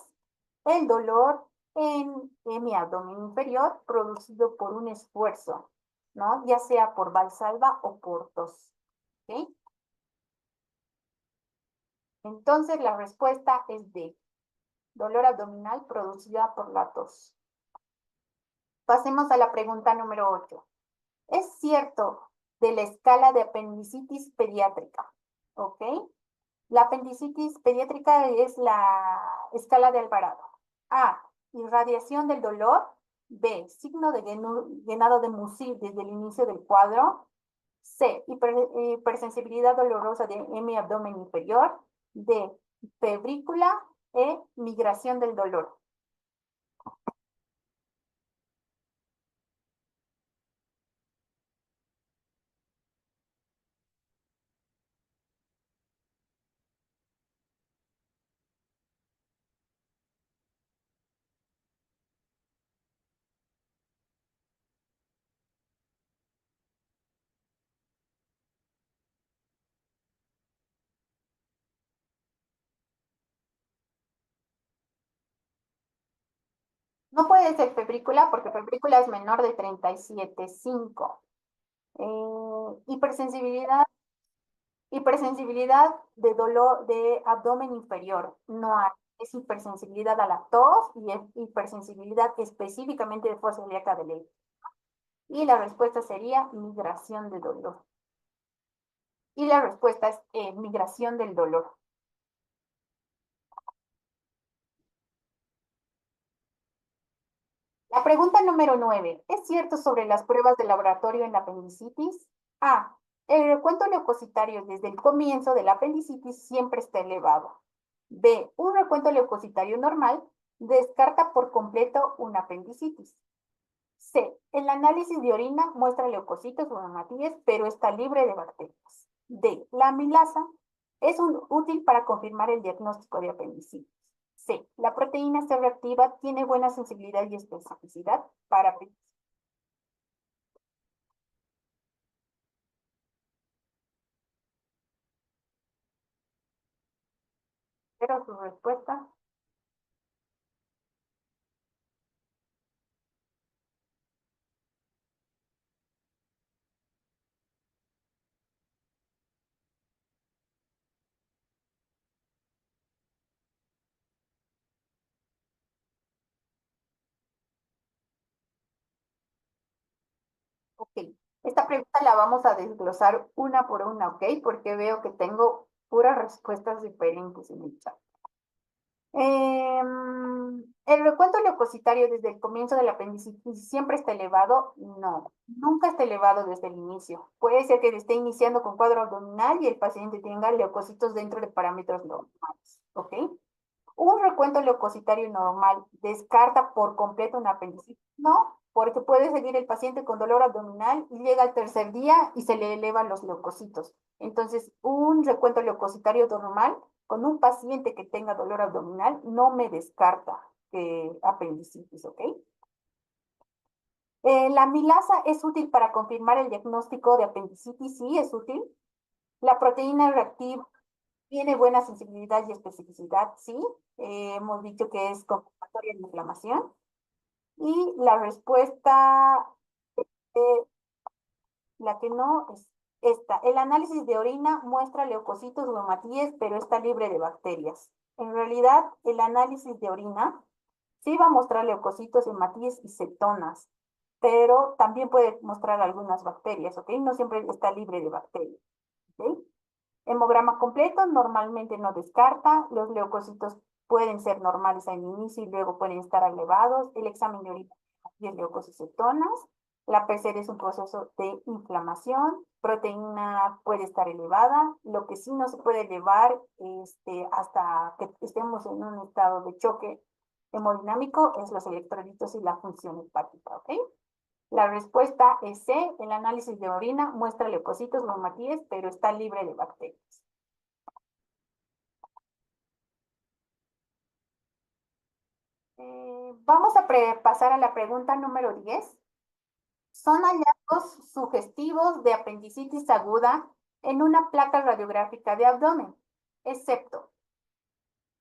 el dolor en mi abdomen inferior producido por un esfuerzo, ¿no? Ya sea por valsalva o por tos. ¿Ok? Entonces la respuesta es D, dolor abdominal producida por la tos. Pasemos a la pregunta número 8. ¿Es cierto de la escala de apendicitis pediátrica? ¿Ok? La apendicitis pediátrica es la escala de Alvarado. A, irradiación del dolor. B, signo de llenado de mucil desde el inicio del cuadro. C, hipersensibilidad dolorosa de mi abdomen inferior. D, febrícula. E, migración del dolor. No puede ser febrícula porque febrícula es menor de 37,5. Hipersensibilidad. Hipersensibilidad de dolor de abdomen inferior. No hay. Es hipersensibilidad a la tos y es hipersensibilidad específicamente de fosa ilíaca de leche. Y la respuesta sería migración de dolor. Y la respuesta es migración del dolor. La pregunta número 9. ¿Es cierto sobre las pruebas de laboratorio en la apendicitis? A. El recuento leucocitario desde el comienzo de la apendicitis siempre está elevado. B. Un recuento leucocitario normal descarta por completo una apendicitis. C. El análisis de orina muestra leucocitos o hematíes, pero está libre de bacterias. D. La amilasa es útil para confirmar el diagnóstico de apendicitis. C. La proteína C reactiva tiene buena sensibilidad y especificidad para apendicitis. Pero su respuesta. Ok. Esta pregunta la vamos a desglosar una por una, ¿ok? Porque veo que tengo puras respuestas diferentes en el chat. ¿El recuento leucocitario desde el comienzo de la apendicitis siempre está elevado? No, nunca está elevado desde el inicio. Puede ser que esté iniciando con cuadro abdominal y el paciente tenga leucocitos dentro de parámetros normales, ¿ok? Un recuento leucocitario normal descarta por completo una apendicitis. No, porque puede seguir el paciente con dolor abdominal y llega al tercer día y se le elevan los leucocitos. Entonces, un recuento leucocitario normal con un paciente que tenga dolor abdominal no me descarta apendicitis, ¿ok? La amilasa es útil para confirmar el diagnóstico de apendicitis, sí, es útil. La proteína reactiva tiene buena sensibilidad y especificidad, sí. Hemos dicho que es compensatoria de inflamación. Y la respuesta, eh, la que no, es esta. El análisis de orina muestra leucocitos o hematíes, pero está libre de bacterias. En realidad, el análisis de orina sí va a mostrar leucocitos, hematíes y cetonas, pero también puede mostrar algunas bacterias, ¿ok? No siempre está libre de bacterias, ¿ok? Hemograma completo normalmente no descarta, los leucocitos pueden ser normales al inicio y luego pueden estar elevados, el examen de orina y leucocitonas, La PCR es un proceso de inflamación, proteína puede estar elevada, lo que sí no se puede elevar hasta que estemos en un estado de choque hemodinámico es los electrolitos y la función hepática, ¿ok? La respuesta es C, el análisis de orina muestra leucocitos no matíes, pero está libre de bacterias. Vamos a pasar a la pregunta número 10. Son hallazgos sugestivos de apendicitis aguda en una placa radiográfica de abdomen, excepto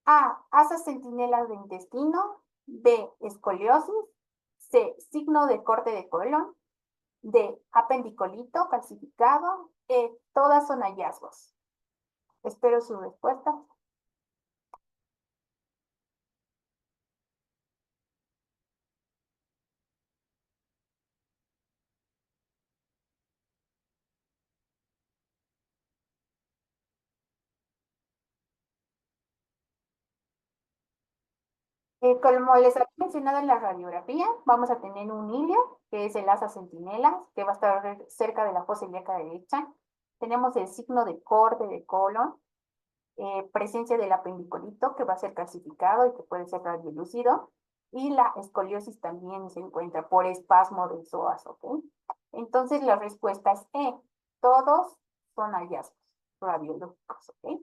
A, asas centinelas de intestino, B, escoliosis, C, signo de corte de colon, D, apendicolito calcificado, E, todas son hallazgos. Espero su respuesta. Como les había mencionado en la radiografía, vamos a tener un hilio, que es el asa centinela, que va a estar cerca de la fosa ilíaca derecha. Tenemos el signo de corte de colon, presencia del apendicolito, que va a ser calcificado y que puede ser radiolúcido. Y la escoliosis también se encuentra por espasmo del psoas, ¿ok? Entonces la respuesta es E. Todos son hallazgos radiológicos, ¿ok?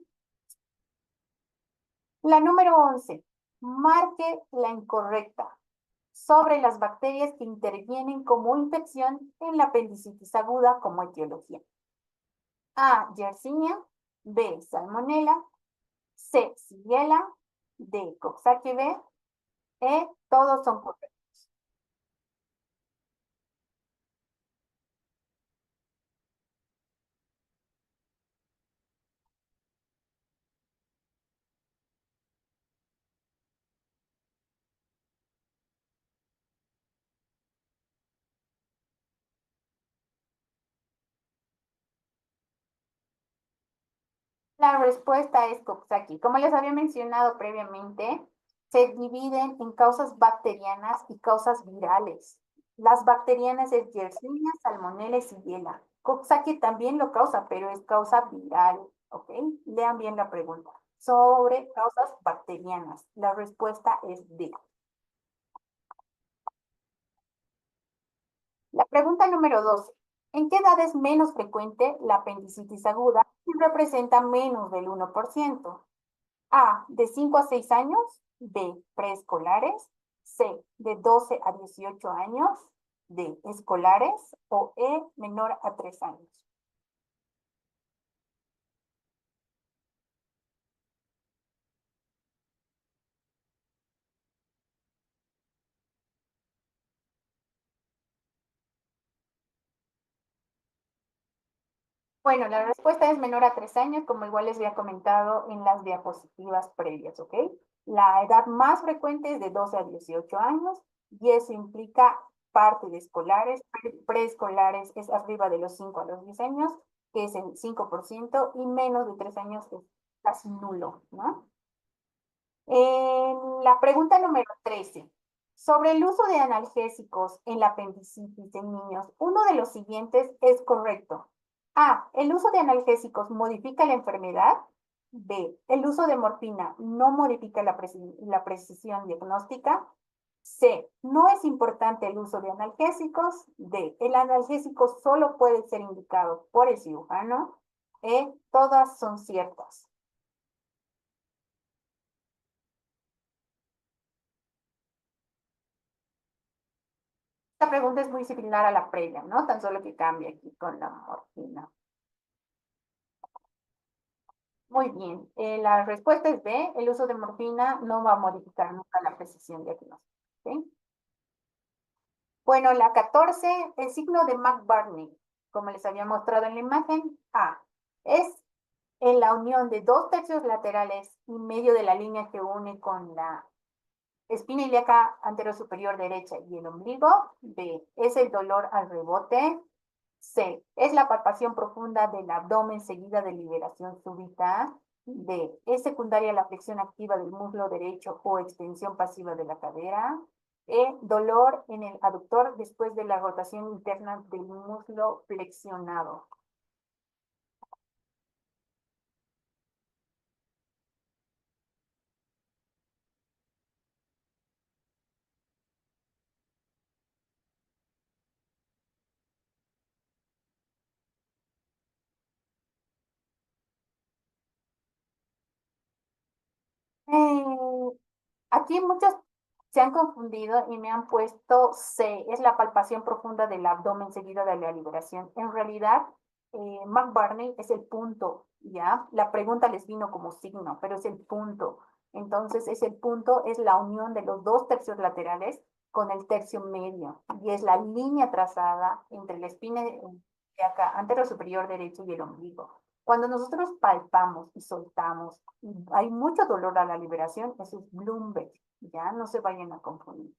La número 11. Marque la incorrecta sobre las bacterias que intervienen como infección en la apendicitis aguda como etiología. A. Yersinia. B. Salmonella. C. Shigella. D. Coxsackie B. E. Todos son correctos. La respuesta es Coxsackie. Como les había mencionado previamente, se dividen en causas bacterianas y causas virales. Las bacterianas es Yersinia, Salmonella y Shigella. Coxsackie también lo causa, pero es causa viral, ¿ok? Lean bien la pregunta. Sobre causas bacterianas. La respuesta es D. La pregunta número 12. ¿En qué edad es menos frecuente la apendicitis aguda y representa menos del 1%? A, de 5 a 6 años, B, preescolares, C, de 12 a 18 años, D, escolares o E, menor a 3 años. Bueno, la respuesta es menor a 3 años, como igual les había comentado en las diapositivas previas, ¿ok? La edad más frecuente es de 12 a 18 años y eso implica parte de escolares, preescolares es arriba de los 5 a los 10 años, que es el 5%, y menos de 3 años es casi nulo, ¿no? La pregunta número 13. Sobre el uso de analgésicos en la apendicitis en niños, uno de los siguientes es correcto. A. El uso de analgésicos modifica la enfermedad. B. El uso de morfina no modifica la precisión diagnóstica. C. No es importante el uso de analgésicos. D. El analgésico solo puede ser indicado por el cirujano. E. Todas son ciertas. Esta pregunta es muy similar a la previa, ¿no? Tan solo que cambia aquí con la morfina. Muy bien. La respuesta es B. El uso de morfina no va a modificar nunca la precisión diagnóstica. ¿Ok? Bueno, la 14, el signo de McBurney, como les había mostrado en la imagen, A. Es en la unión de 2 tercios laterales y medio de la línea que une con la espina ilíaca anterior superior derecha y el ombligo. B. Es el dolor al rebote. C. Es la palpación profunda del abdomen seguida de liberación súbita. D. Es secundaria la flexión activa del muslo derecho o extensión pasiva de la cadera. Dolor en el aductor después de la rotación interna del muslo flexionado. Eh, Aquí muchos se han confundido y me han puesto C, es la palpación profunda del abdomen seguida de la liberación. En realidad, McBurney es el punto, ¿ya? La pregunta les vino como signo, pero es el punto. Entonces, es el punto, es la unión de los dos tercios laterales con el tercio medio y es la línea trazada entre la espina de acá, antero superior derecho y el ombligo. Cuando nosotros palpamos y soltamos, y hay mucho dolor a la liberación, eso es Bloomberg, ya no se vayan a confundir.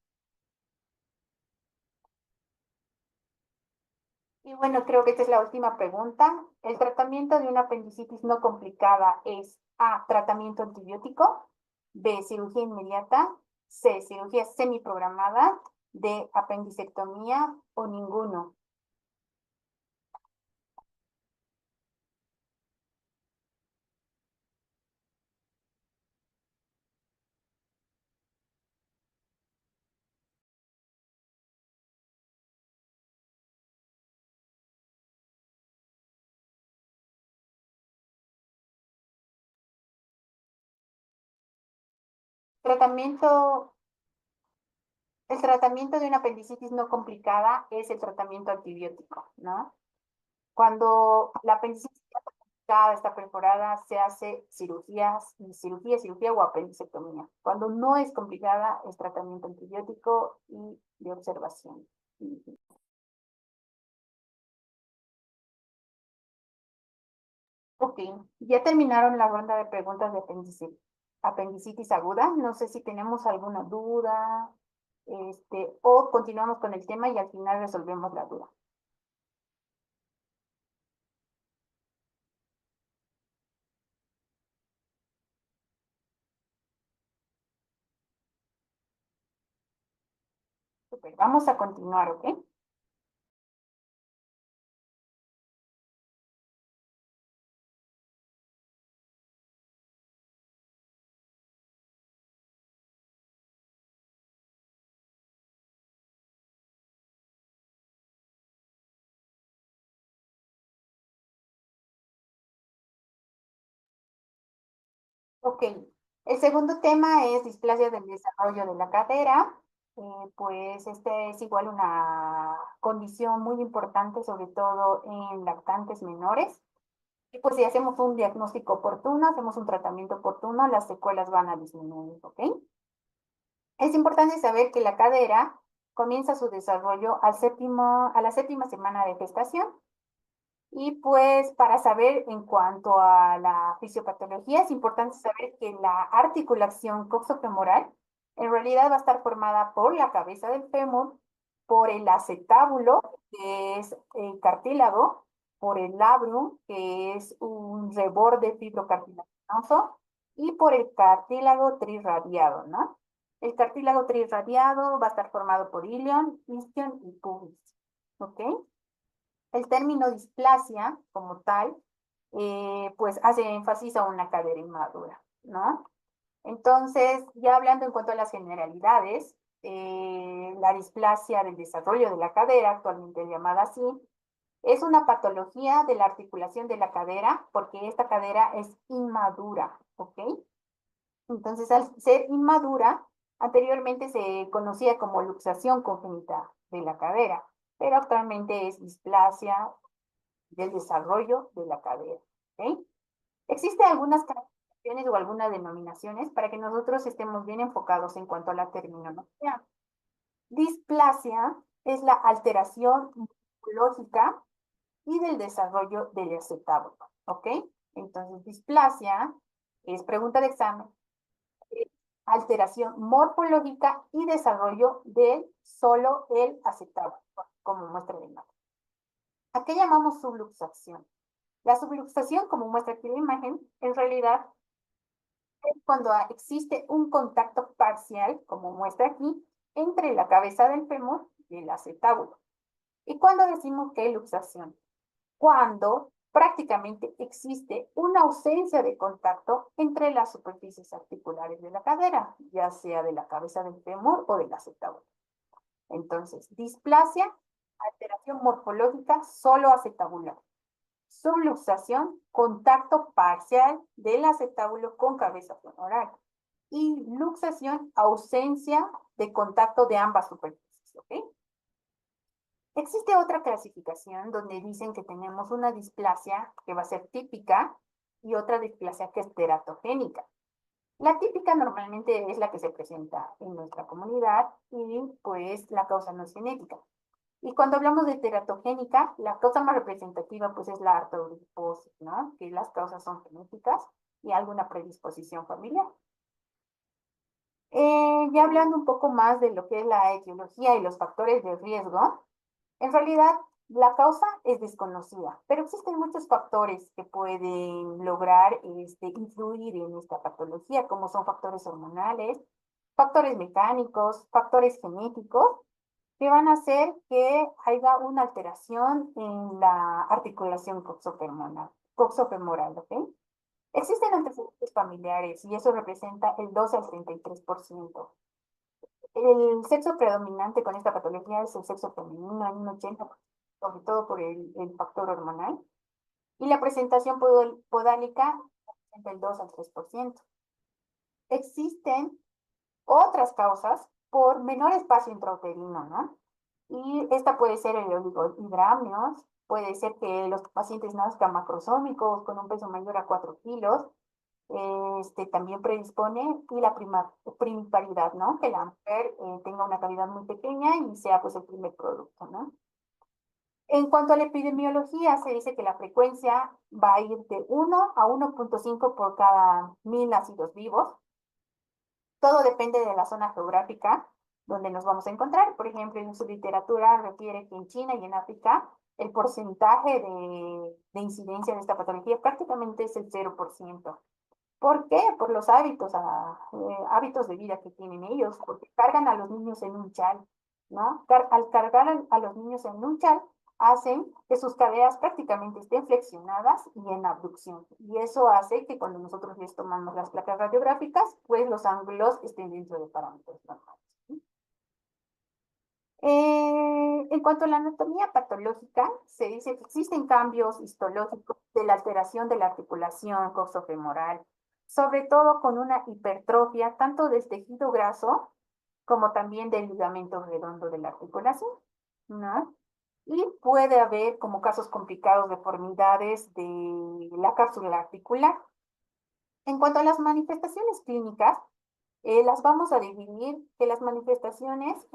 Y bueno, creo que esta es la última pregunta. ¿El tratamiento de una apendicitis no complicada es A, tratamiento antibiótico, B, cirugía inmediata, C, cirugía semiprogramada, D, apendicectomía o ninguno? Tratamiento, el tratamiento de una apendicitis no complicada es el tratamiento antibiótico, ¿no? Cuando la apendicitis está perforada, se hace cirugía o apendicectomía. Cuando no es complicada, es tratamiento antibiótico y de observación. Ok, ya terminaron la ronda de preguntas de apendicitis aguda. No sé si tenemos alguna duda, o continuamos con el tema y al final resolvemos la duda. Super, vamos a continuar, ¿ok? Ok, el segundo tema es displasia del desarrollo de la cadera. Pues este es igual una condición muy importante, sobre todo en lactantes menores. Y pues si hacemos un diagnóstico oportuno, hacemos un tratamiento oportuno, las secuelas van a disminuir, ¿ok? Es importante saber que la cadera comienza su desarrollo a la séptima semana de gestación. Y pues para saber en cuanto a la fisiopatología, es importante saber que la articulación coxofemoral en realidad va a estar formada por la cabeza del fémur, por el acetábulo, que es el cartílago, por el labrum, que es un reborde fibrocartilaginoso, y por el cartílago trirradiado, ¿no? El cartílago trirradiado va a estar formado por ilion, isquion y pubis, ¿ok? El término displasia, como tal, pues hace énfasis a una cadera inmadura, ¿no? Entonces, ya hablando en cuanto a las generalidades, la displasia del desarrollo de la cadera, actualmente llamada así, es una patología de la articulación de la cadera porque esta cadera es inmadura, ¿ok? Entonces, al ser inmadura, anteriormente se conocía como luxación congénita de la cadera, pero actualmente es displasia del desarrollo de la cadera. ¿Ok? Existen algunas clasificaciones o algunas denominaciones para que nosotros estemos bien enfocados en cuanto a la terminología. Displasia es la alteración morfológica y del desarrollo del acetábulo. ¿Ok? Entonces, displasia es pregunta de examen, es alteración morfológica y desarrollo de solo el acetábulo, como muestra de imagen. ¿A qué llamamos subluxación? La subluxación, como muestra aquí la imagen, en realidad es cuando existe un contacto parcial, como muestra aquí, entre la cabeza del fémur y el acetábulo. ¿Y cuándo decimos que hay luxación? Cuando prácticamente existe una ausencia de contacto entre las superficies articulares de la cadera, ya sea de la cabeza del fémur o del acetábulo. Entonces, displasia, alteración morfológica solo acetabular. Subluxación, contacto parcial del acetábulo con cabeza femoral. Y luxación, ausencia de contacto de ambas superficies, ¿ok? Existe otra clasificación donde dicen que tenemos una displasia que va a ser típica y otra displasia que es teratogénica. La típica normalmente es la que se presenta en nuestra comunidad y pues la causa no es genética. Y cuando hablamos de teratogénica, la causa más representativa pues es la artrogriposis, ¿no? Que las causas son genéticas y alguna predisposición familiar. Ya hablando un poco más de lo que es la etiología y los factores de riesgo, en realidad la causa es desconocida, pero existen muchos factores que pueden lograr influir en esta patología, como son factores hormonales, factores mecánicos, factores genéticos, que van a hacer que haya una alteración en la articulación coxofemoral, ¿ok? Existen antecedentes familiares y eso representa el 12 al 33%. El sexo predominante con esta patología es el sexo femenino en un 80%, sobre todo por el factor hormonal. Y la presentación podálica representa el 2 al 3%. Existen otras causas por menor espacio intrauterino, ¿no? Y esta puede ser el oligohidramios, puede ser que los pacientes nazcan macrosómicos con un peso mayor a 4 kilos, también predispone y la primiparidad, ¿no? Que la mujer tenga una cavidad muy pequeña y sea pues el primer producto, ¿no? En cuanto a la epidemiología, se dice que la frecuencia va a ir de 1 a 1.5 por cada 1000 nacidos vivos. Todo depende de la zona geográfica donde nos vamos a encontrar. Por ejemplo, en su literatura refiere que en China y en África el porcentaje de incidencia de esta patología prácticamente es el 0%. ¿Por qué? Por los hábitos de vida que tienen ellos, porque cargan a los niños en un chal, ¿no? Al cargar a los niños en un chal, hacen que sus caderas prácticamente estén flexionadas y en abducción. Y eso hace que cuando nosotros les tomamos las placas radiográficas, pues los ángulos estén dentro de parámetros normales. En cuanto a la anatomía patológica, se dice que existen cambios histológicos de la alteración de la articulación coxofemoral, sobre todo con una hipertrofia tanto del tejido graso como también del ligamento redondo de la articulación, ¿no? Y puede haber como casos complicados deformidades de la cápsula articular. En cuanto a las manifestaciones clínicas, las vamos a dividir, que las manifestaciones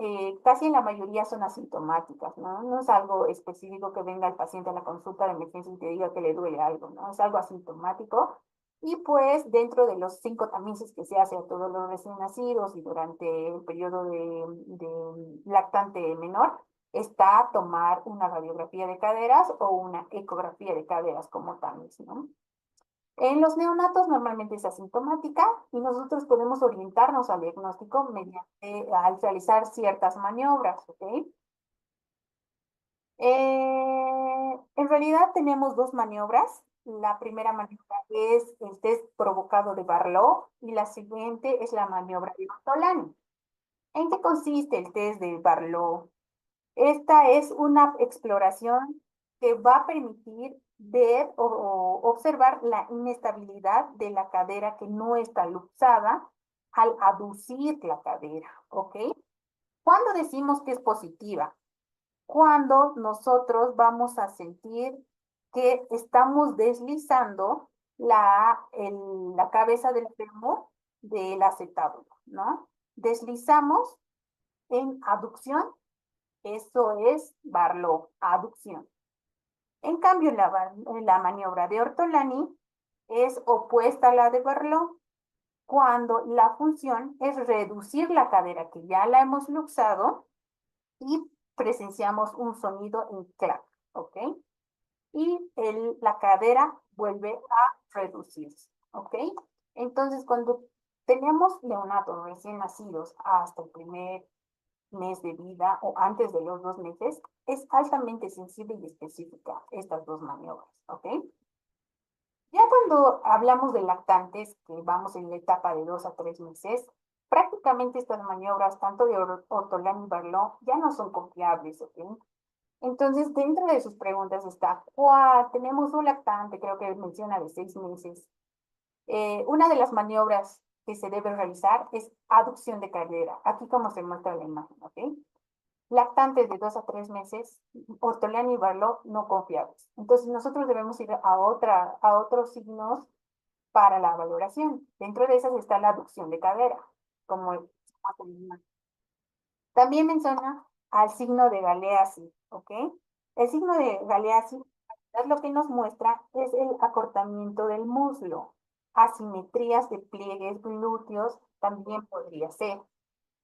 casi en la mayoría son asintomáticas, ¿no? No es algo específico que venga el paciente a la consulta de emergencia y te diga que le duele algo, ¿no? Es algo asintomático. Y pues dentro de los 5 tamices que se hace a todos los recién nacidos y durante el periodo de lactante menor, está tomar una radiografía de caderas o una ecografía de caderas como tamiz, ¿no? En los neonatos normalmente es asintomática y nosotros podemos orientarnos al diagnóstico mediante, al realizar ciertas maniobras, ¿ok? En realidad tenemos dos maniobras. La primera maniobra es el test provocado de Barlow y la siguiente es la maniobra de Ortolani. ¿En qué consiste el test de Barlow? Esta es una exploración que va a permitir ver o observar la inestabilidad de la cadera que no está luxada al aducir la cadera, ¿ok? ¿Cuándo decimos que es positiva? Cuando nosotros vamos a sentir que estamos deslizando la cabeza del fémur del acetábulo, ¿no? Deslizamos en aducción, eso es Barlow, aducción. En cambio, la maniobra de Ortolani es opuesta a la de Barlow, cuando la función es reducir la cadera que ya la hemos luxado y presenciamos un sonido en clac, ¿ok? Y la cadera vuelve a reducirse, ¿ok? Entonces, cuando tenemos neonatos recién nacidos hasta el primer mes de vida o antes de los 2 meses, es altamente sensible y específica estas dos maniobras, ¿ok? Ya cuando hablamos de lactantes, que vamos en la etapa de 2 a 3 meses, prácticamente estas maniobras, tanto de Ortolan y Barlow, ya no son confiables, ¿ok? Entonces, dentro de sus preguntas está, ¿cuál? Tenemos un lactante, creo que menciona de 6 meses. Una de las maniobras que se debe realizar es aducción de cadera, aquí como se muestra la imagen, ¿ok? Lactantes de 2 a 3 meses, Ortolan y Barlow no confiables. Entonces, nosotros debemos ir a otros signos para la valoración. Dentro de esas está la aducción de cadera, como también menciona al signo de Galeazzi, ¿ok? El signo de Galeazzi lo que nos muestra es el acortamiento del muslo, asimetrías de pliegues glúteos también podría ser.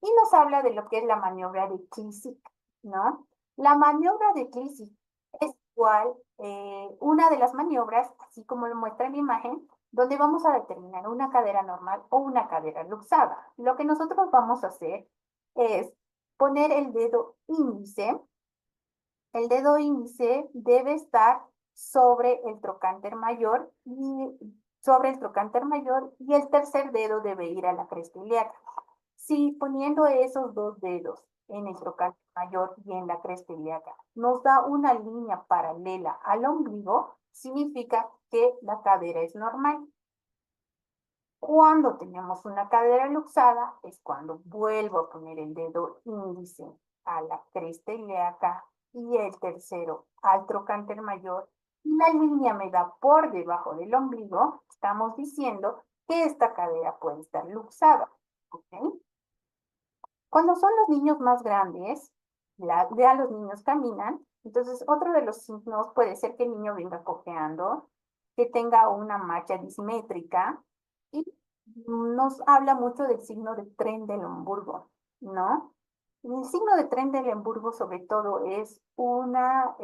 Y nos habla de lo que es la maniobra de Klisyk, ¿no? La maniobra de Klisyk es igual una de las maniobras, así como lo muestra en la imagen, donde vamos a determinar una cadera normal o una cadera luxada. Lo que nosotros vamos a hacer es poner el dedo índice. El dedo índice debe estar sobre el trocánter mayor y el tercer dedo debe ir a la cresta ilíaca. Si poniendo esos dos dedos en el trocánter mayor y en la cresta ilíaca nos da una línea paralela al ombligo, significa que la cadera es normal. Cuando tenemos una cadera luxada es cuando vuelvo a poner el dedo índice a la cresta ilíaca y el tercero al trocánter mayor y la línea me da por debajo del ombligo, estamos diciendo que esta cadera puede estar luxada. ¿Ok? Cuando son los niños más grandes, ya los niños caminan, entonces otro de los signos puede ser que el niño venga cojeando, que tenga una marcha dismétrica y nos habla mucho del signo de Trendelenburgo, ¿no? El signo de Trendelenburgo sobre todo es una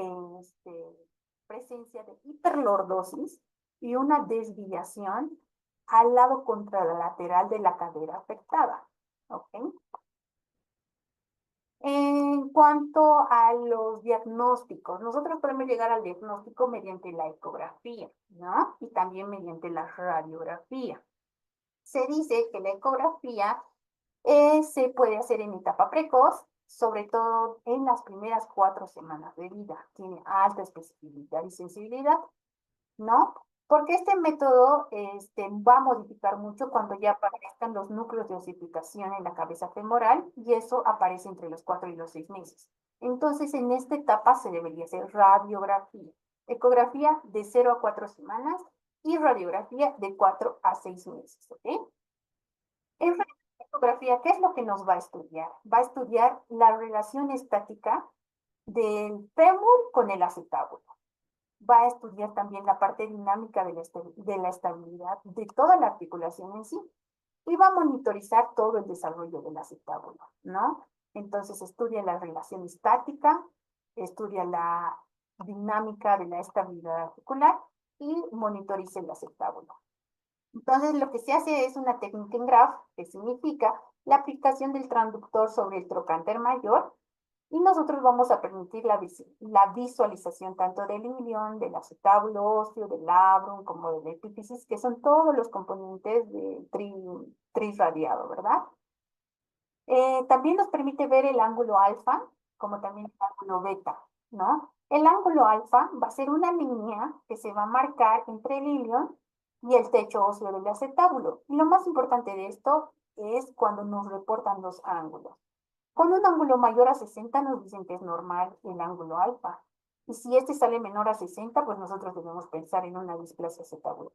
presencia de hiperlordosis y una desviación al lado contralateral de la cadera afectada, ¿ok? En cuanto a los diagnósticos, nosotros podemos llegar al diagnóstico mediante la ecografía, ¿no? Y también mediante la radiografía. Se dice que la ecografía se puede hacer en etapa precoz, sobre todo en las primeras 4 semanas de vida. Tiene alta especificidad y sensibilidad, ¿no? Porque este método va a modificar mucho cuando ya aparezcan los núcleos de osificación en la cabeza femoral y eso aparece entre los 4 y los 6 meses. Entonces, en esta etapa se debería hacer radiografía, ecografía de 0 a 4 semanas y radiografía de 4 a 6 meses, ¿ok? En ecografía, ¿qué es lo que nos va a estudiar? Va a estudiar la relación estática del fémur con el acetábulo. Va a estudiar también la parte dinámica de la estabilidad de toda la articulación en sí y va a monitorizar todo el desarrollo del acetábulo, ¿no? Entonces estudia la relación estática, estudia la dinámica de la estabilidad articular y monitoriza el acetábulo. Entonces lo que se hace es una técnica en graph, que significa la aplicación del transductor sobre el trocánter mayor y nosotros vamos a permitir la visualización tanto del ilion, del acetábulo óseo, del labrum, como de la epífisis, que son todos los componentes del trirradiado, ¿verdad? También nos permite ver el ángulo alfa, como también el ángulo beta, ¿no? El ángulo alfa va a ser una línea que se va a marcar entre el ilion y el techo óseo del acetábulo. Y lo más importante de esto es cuando nos reportan los ángulos. Con un ángulo mayor a 60 nos dicen que es normal el ángulo alfa. Y si este sale menor a 60, pues nosotros debemos pensar en una displasia acetábulo.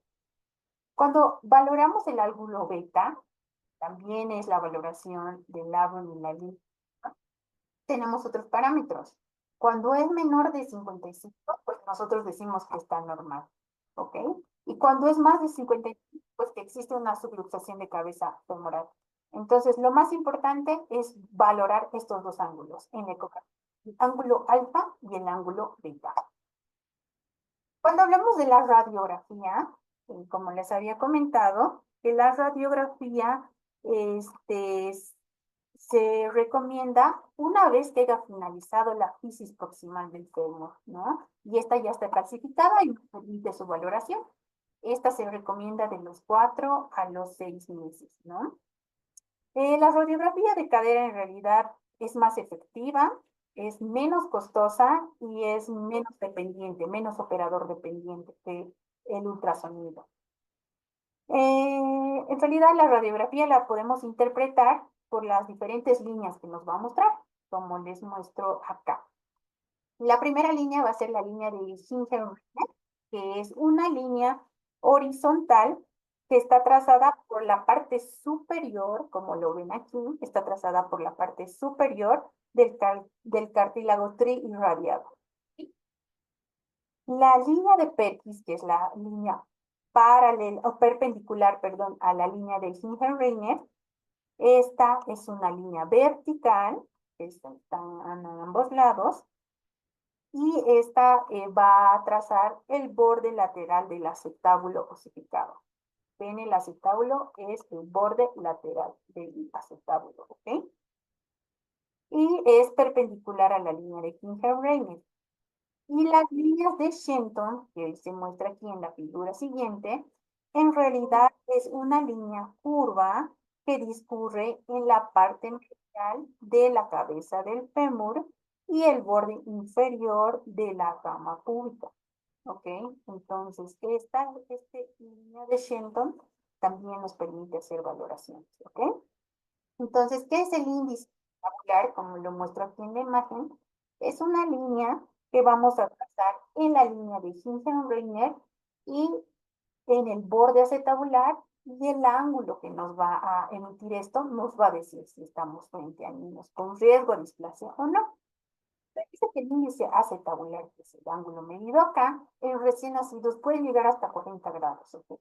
Cuando valoramos el ángulo beta, también es la valoración del labrum y la línea. Tenemos otros parámetros. Cuando es menor de 55, pues nosotros decimos que está normal, ¿ok? Y cuando es más de 55, pues que existe una subluxación de cabeza femoral. Entonces, lo más importante es valorar estos dos ángulos en ecografía, el ángulo alfa y el ángulo beta. Cuando hablamos de la radiografía, como les había comentado, que la radiografía se recomienda una vez que haya finalizado la fisis proximal del fémur, ¿no? Y esta ya está clasificada y nos permite su valoración. Esta se recomienda de los 4 a los 6 meses, ¿no? La radiografía de cadera en realidad es más efectiva, es menos costosa y es menos dependiente, menos operador dependiente que el ultrasonido. En realidad la radiografía la podemos interpretar por las diferentes líneas que nos va a mostrar, como les muestro acá. La primera línea va a ser la línea de Hingenreich, que es una línea horizontal que está trazada por la parte superior, como lo ven aquí, está trazada por la parte superior del cartílago triirradiado. La línea de Perkins, que es la línea paralela o perpendicular, perdón, a la línea de Hingenreich, esta es una línea vertical, que están a ambos lados, y esta va a trazar el borde lateral del acetábulo osificado. Ven, el acetábulo es el borde lateral del acetábulo, ¿ok? Y es perpendicular a la línea de Hingenreich. Y las líneas de Shenton, que se muestra aquí en la figura siguiente, en realidad es una línea curva que discurre en la parte medial de la cabeza del fémur y el borde inferior de la rama púbica. ¿Ok? Entonces, esta línea de Shenton también nos permite hacer valoraciones. ¿Ok? Entonces, ¿qué es el índice tabular? Como lo muestro aquí en la imagen, es una línea que vamos a trazar en la línea de Hingenreich y en el borde acetabular, y el ángulo que nos va a emitir esto nos va a decir si estamos frente a niños con riesgo de displasia o no. Dice que el índice acetabular, que es el ángulo medido acá, en recién nacidos puede llegar hasta 40 grados. ¿Ok?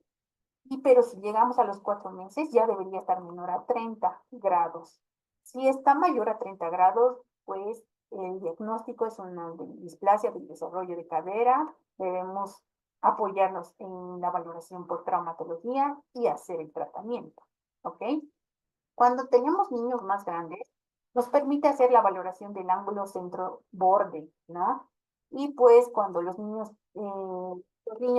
Pero si llegamos a los 4 meses, ya debería estar menor a 30 grados. Si está mayor a 30 grados, pues el diagnóstico es una displasia del desarrollo de cadera. Debemos apoyarnos en la valoración por traumatología y hacer el tratamiento. ¿Ok? Cuando tenemos niños más grandes, nos permite hacer la valoración del ángulo centro-borde, ¿no? Y pues cuando los niños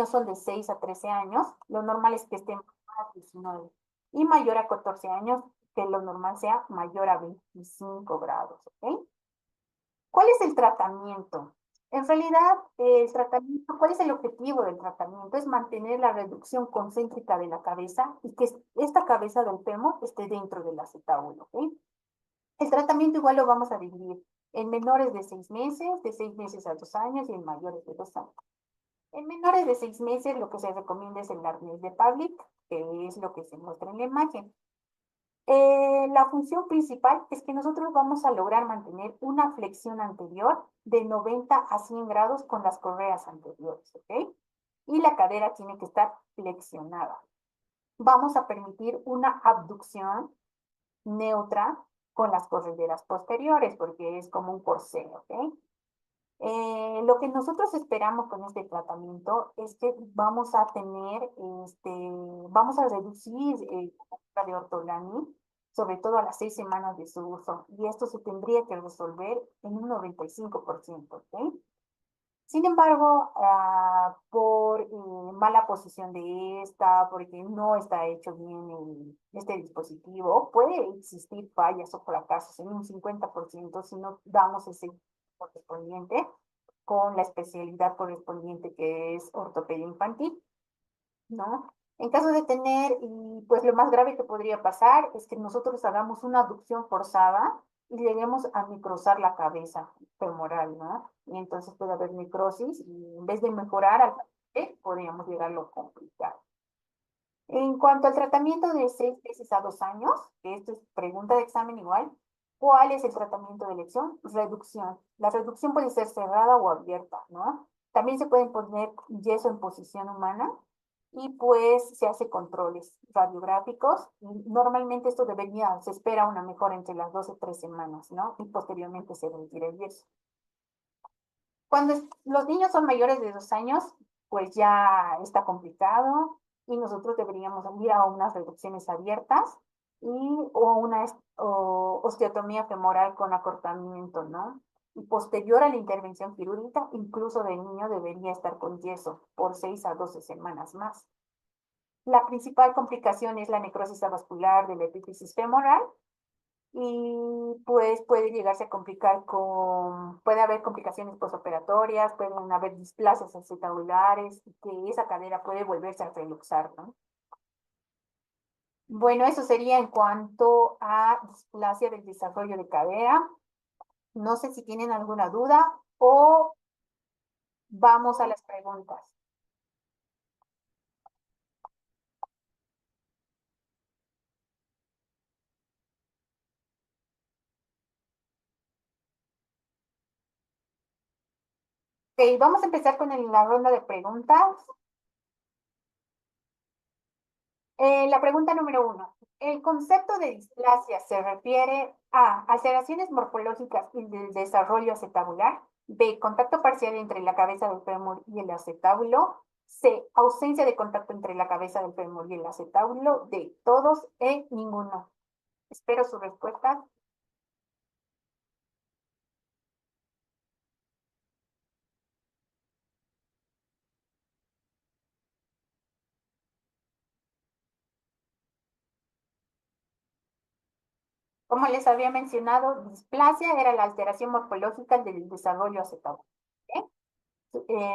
son de 6 a 13 años, lo normal es que estén a 19. Y mayor a 14 años, que lo normal sea mayor a 25 grados, ¿ok? ¿Cuál es el tratamiento? En realidad, ¿cuál es el objetivo del tratamiento? Es mantener la reducción concéntrica de la cabeza y que esta cabeza del fémur esté dentro del acetábulo, ¿ok? El tratamiento igual lo vamos a dividir en menores de 6 meses, de 6 meses a 2 años y en mayores de 2 años. En menores de 6 meses lo que se recomienda es el arnés de Pavlik, que es lo que se muestra en la imagen. La función principal es que nosotros vamos a lograr mantener una flexión anterior de 90 a 100 grados con las correas anteriores, ¿ok? Y la cadera tiene que estar flexionada. Vamos a permitir una abducción neutra con las correderas posteriores, porque es como un corsé, ¿ok? Lo que nosotros esperamos con este tratamiento es que vamos a tener, vamos a reducir la de ortolani, sobre todo a las 6 semanas de su uso, y esto se tendría que resolver en un 95%, ¿ok? Sin embargo, por mala posición de esta, porque no está hecho bien este dispositivo, puede existir fallas o fracasos en un 50% si no damos ese correspondiente con la especialidad correspondiente que es ortopedia infantil, ¿no? En caso de tener, y pues lo más grave que podría pasar es que nosotros hagamos una abducción forzada y lleguemos a microsar la cabeza femoral, ¿no? Y entonces puede haber necrosis y en vez de mejorar al paciente, podríamos llegarlo a complicar. En cuanto al tratamiento de 6 meses a 2 años, que esto es pregunta de examen igual, ¿cuál es el tratamiento de elección? Reducción. La reducción puede ser cerrada o abierta, ¿no? También se pueden poner yeso en posición humana y pues se hace controles radiográficos. Normalmente esto se espera una mejora entre las 2 o 3 semanas, ¿no? Y posteriormente se retira el yeso. Cuando los niños son mayores de 2 años, pues ya está complicado y nosotros deberíamos ir a unas reducciones abiertas o una osteotomía femoral con acortamiento, ¿no? Y posterior a la intervención quirúrgica, incluso del niño debería estar con yeso por 6 a 12 semanas más. La principal complicación es la necrosis avascular de la epífisis femoral y pues puede llegarse a complicar puede haber complicaciones posoperatorias, pueden haber displasias acetabular y que esa cadera puede volverse a reluxar, ¿no? Bueno, eso sería en cuanto a displasia del desarrollo de cadera. No sé si tienen alguna duda o vamos a las preguntas. Ok, vamos a empezar con la ronda de preguntas. La pregunta número 1. El concepto de displasia se refiere a alteraciones morfológicas y del desarrollo acetabular. B. Contacto parcial entre la cabeza del fémur y el acetábulo. C. Ausencia de contacto entre la cabeza del fémur y el acetábulo. D. Todos e ninguno. Espero su respuesta. Como les había mencionado, displasia era la alteración morfológica del desarrollo acetabular. ¿Ok?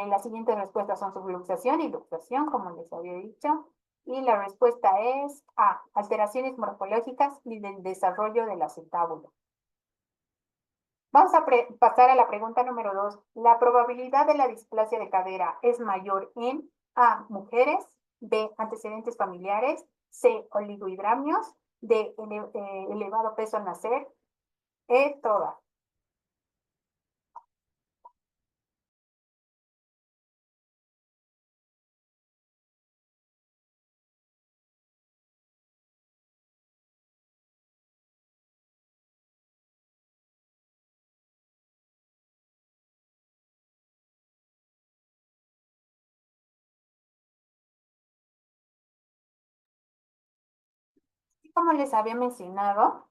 Las siguientes respuestas son subluxación y luxación, como les había dicho. Y la respuesta es A, alteraciones morfológicas y del desarrollo del acetábulo. Vamos a pasar a la pregunta número 2. La probabilidad de la displasia de cadera es mayor en A, mujeres, B, antecedentes familiares, C, oligohidramios, D, elevado peso al nacer, E, todas. Como les había mencionado,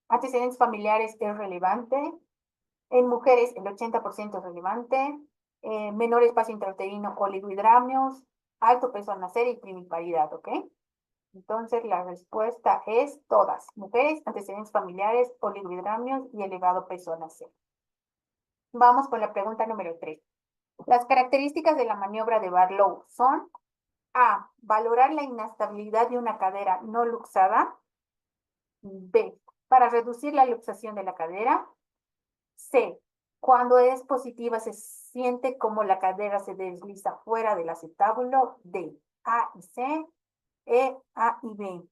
antecedentes familiares es relevante. En mujeres, el 80% es relevante. Menor espacio intrauterino, oligohidramios, alto peso al nacer y primiparidad, ¿ok? Entonces, la respuesta es todas. Mujeres, antecedentes familiares, oligohidramios y elevado peso al nacer. Vamos con la pregunta número 3. Las características de la maniobra de Barlow son A. Valorar la inestabilidad de una cadera no luxada. B. Para reducir la luxación de la cadera. C. Cuando es positiva se siente como la cadera se desliza fuera del acetábulo. D. A y C. E, A y B.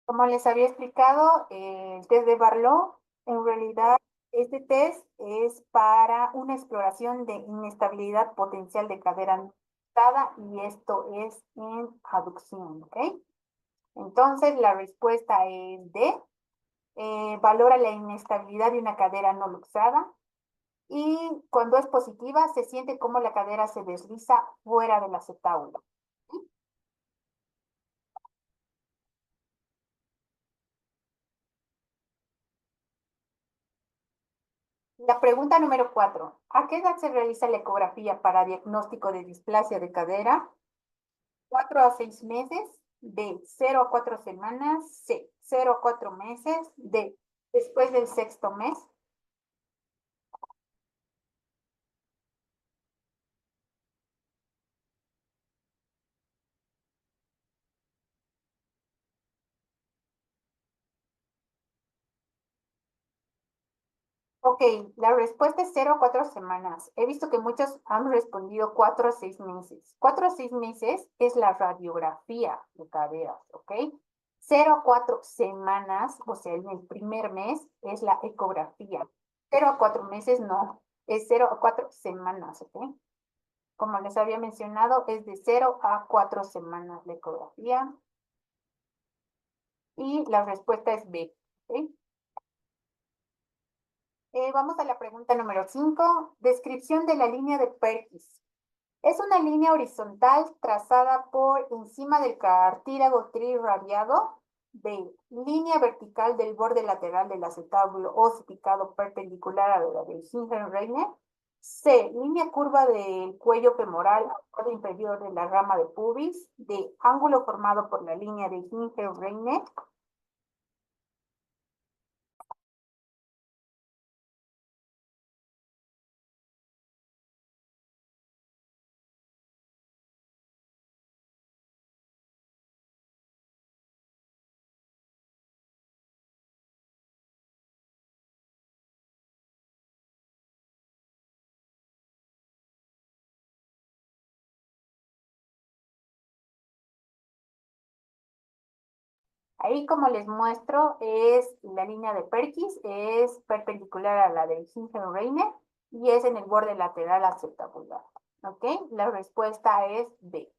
Como les había explicado, el test de Barlow, en realidad, este test es para una exploración de inestabilidad potencial de cadera no luxada y esto es en aducción, ¿ok? Entonces, la respuesta es D. Valora la inestabilidad de una cadera no luxada y cuando es positiva se siente como la cadera se desliza fuera del acetábulo. La pregunta número 4. ¿A qué edad se realiza la ecografía para diagnóstico de displasia de cadera? 4 a 6 meses, B, 0 a 4 semanas, C, 0 a 4 meses, D, después del sexto mes. Ok, la respuesta es 0 a 4 semanas. He visto que muchos han respondido 4 a 6 meses. 4 a 6 meses es la radiografía de caderas, ¿ok? 0 a 4 semanas, o sea, en el primer mes es la ecografía. 0 a 4 meses no, es 0 a 4 semanas, ¿ok? Como les había mencionado, es de 0 a 4 semanas la ecografía. Y la respuesta es B, ¿ok? Vamos a la pregunta número 5. Descripción de la línea de Perkins. Es una línea horizontal trazada por encima del cartílago trirradiado. B. Línea vertical del borde lateral del acetábulo óseo picado perpendicular a la del Hingenreiner. C. Línea curva del cuello femoral al borde inferior de la rama de pubis. D. Ángulo formado por la línea de Hingenreiner. Ahí, como les muestro, es la línea de Perkins, es perpendicular a la de Hingenreiner y es en el borde lateral acetabular. ¿Ok? La respuesta es B.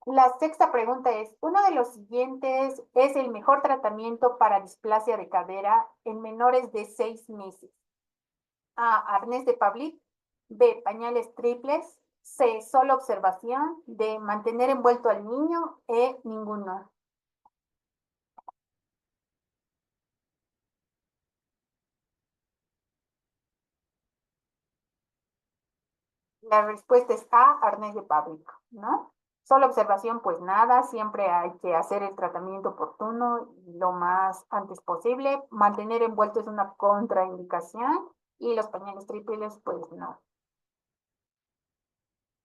La sexta pregunta es, uno de los siguientes es el mejor tratamiento para displasia de cadera en menores de 6 meses. A, arnés de Pavlik. B, pañales triples. C, solo observación. D, mantener envuelto al niño. E, ninguno. La respuesta es A, arnés de Pavlik, ¿no? Solo observación, pues nada, siempre hay que hacer el tratamiento oportuno lo más antes posible. Mantener envuelto es una contraindicación y los pañales triples, pues no.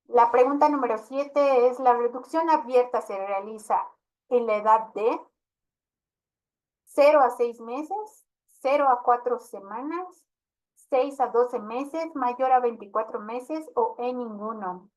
La pregunta número 7 es, ¿la reducción abierta se realiza en la edad de 0 a 6 meses, 0 a 4 semanas, 6 a 12 meses, mayor a 24 meses o en ninguno?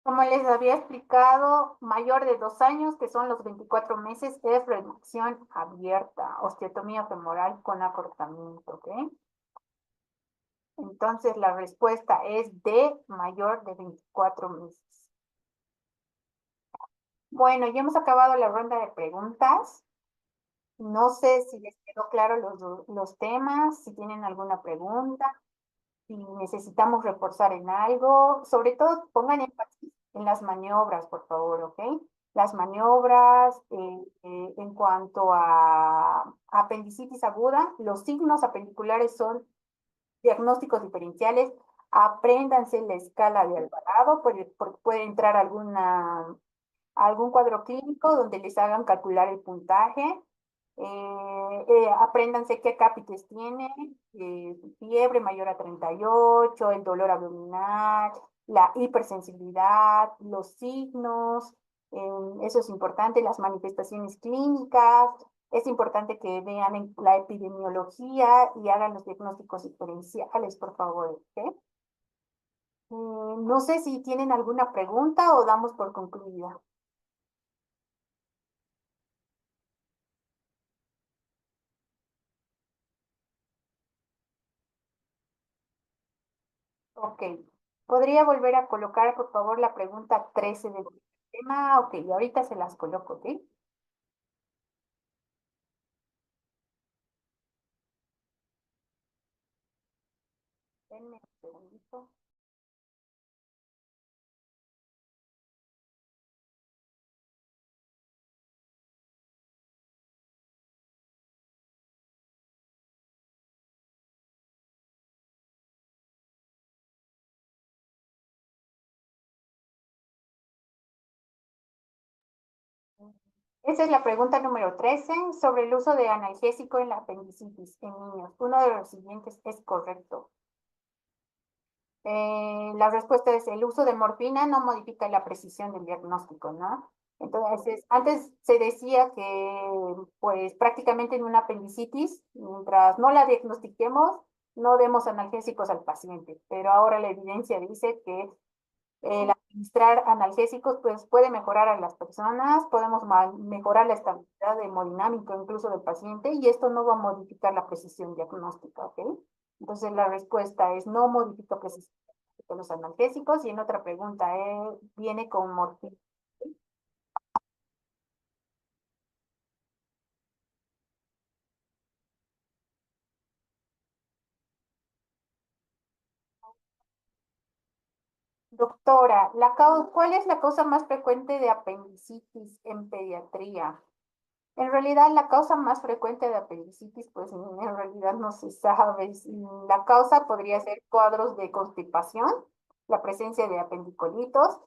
Como les había explicado, mayor de 2 años, que son los 24 meses, es reducción abierta, osteotomía femoral con acortamiento, ¿ok? Entonces la respuesta es D, mayor de 24 meses. Bueno, ya hemos acabado la ronda de preguntas. No sé si les quedó claro los temas, si tienen alguna pregunta, si necesitamos reforzar en algo. Sobre todo, pongan énfasis en las maniobras, por favor, ¿ok? Las maniobras en cuanto a apendicitis aguda, los signos apendiculares son diagnósticos diferenciales. Apréndanse la escala de Alvarado, porque puede entrar algún cuadro clínico donde les hagan calcular el puntaje. Apréndanse qué cápites tienen, fiebre mayor a 38, el dolor abdominal, la hipersensibilidad, los signos, eso es importante, las manifestaciones clínicas. Es importante que vean la epidemiología y hagan los diagnósticos diferenciales, por favor. ¿Ok? No sé si tienen alguna pregunta o damos por concluida. Ok. ¿Podría volver a colocar, por favor, la pregunta 13 del tema? Ok, y ahorita se las coloco, ¿ok? Denme un segundito. Esa es la pregunta número 13 sobre el uso de analgésico en la apendicitis en niños. Uno de los siguientes es correcto. La respuesta es el uso de morfina no modifica la precisión del diagnóstico, ¿no? Entonces, antes se decía que, pues, prácticamente en una apendicitis, mientras no la diagnostiquemos, no demos analgésicos al paciente, pero ahora la evidencia dice que el administrar analgésicos, pues, puede mejorar a las personas, podemos mejorar la estabilidad hemodinámica incluso del paciente, y esto no va a modificar la precisión diagnóstica, ¿ok? Entonces, la respuesta es no modifica precisión de los analgésicos, y en otra pregunta, viene con morfina. Doctora, ¿cuál es la causa más frecuente de apendicitis en pediatría? En realidad, la causa más frecuente de apendicitis, pues en realidad no se sabe. La causa podría ser cuadros de constipación, la presencia de apendicolitos,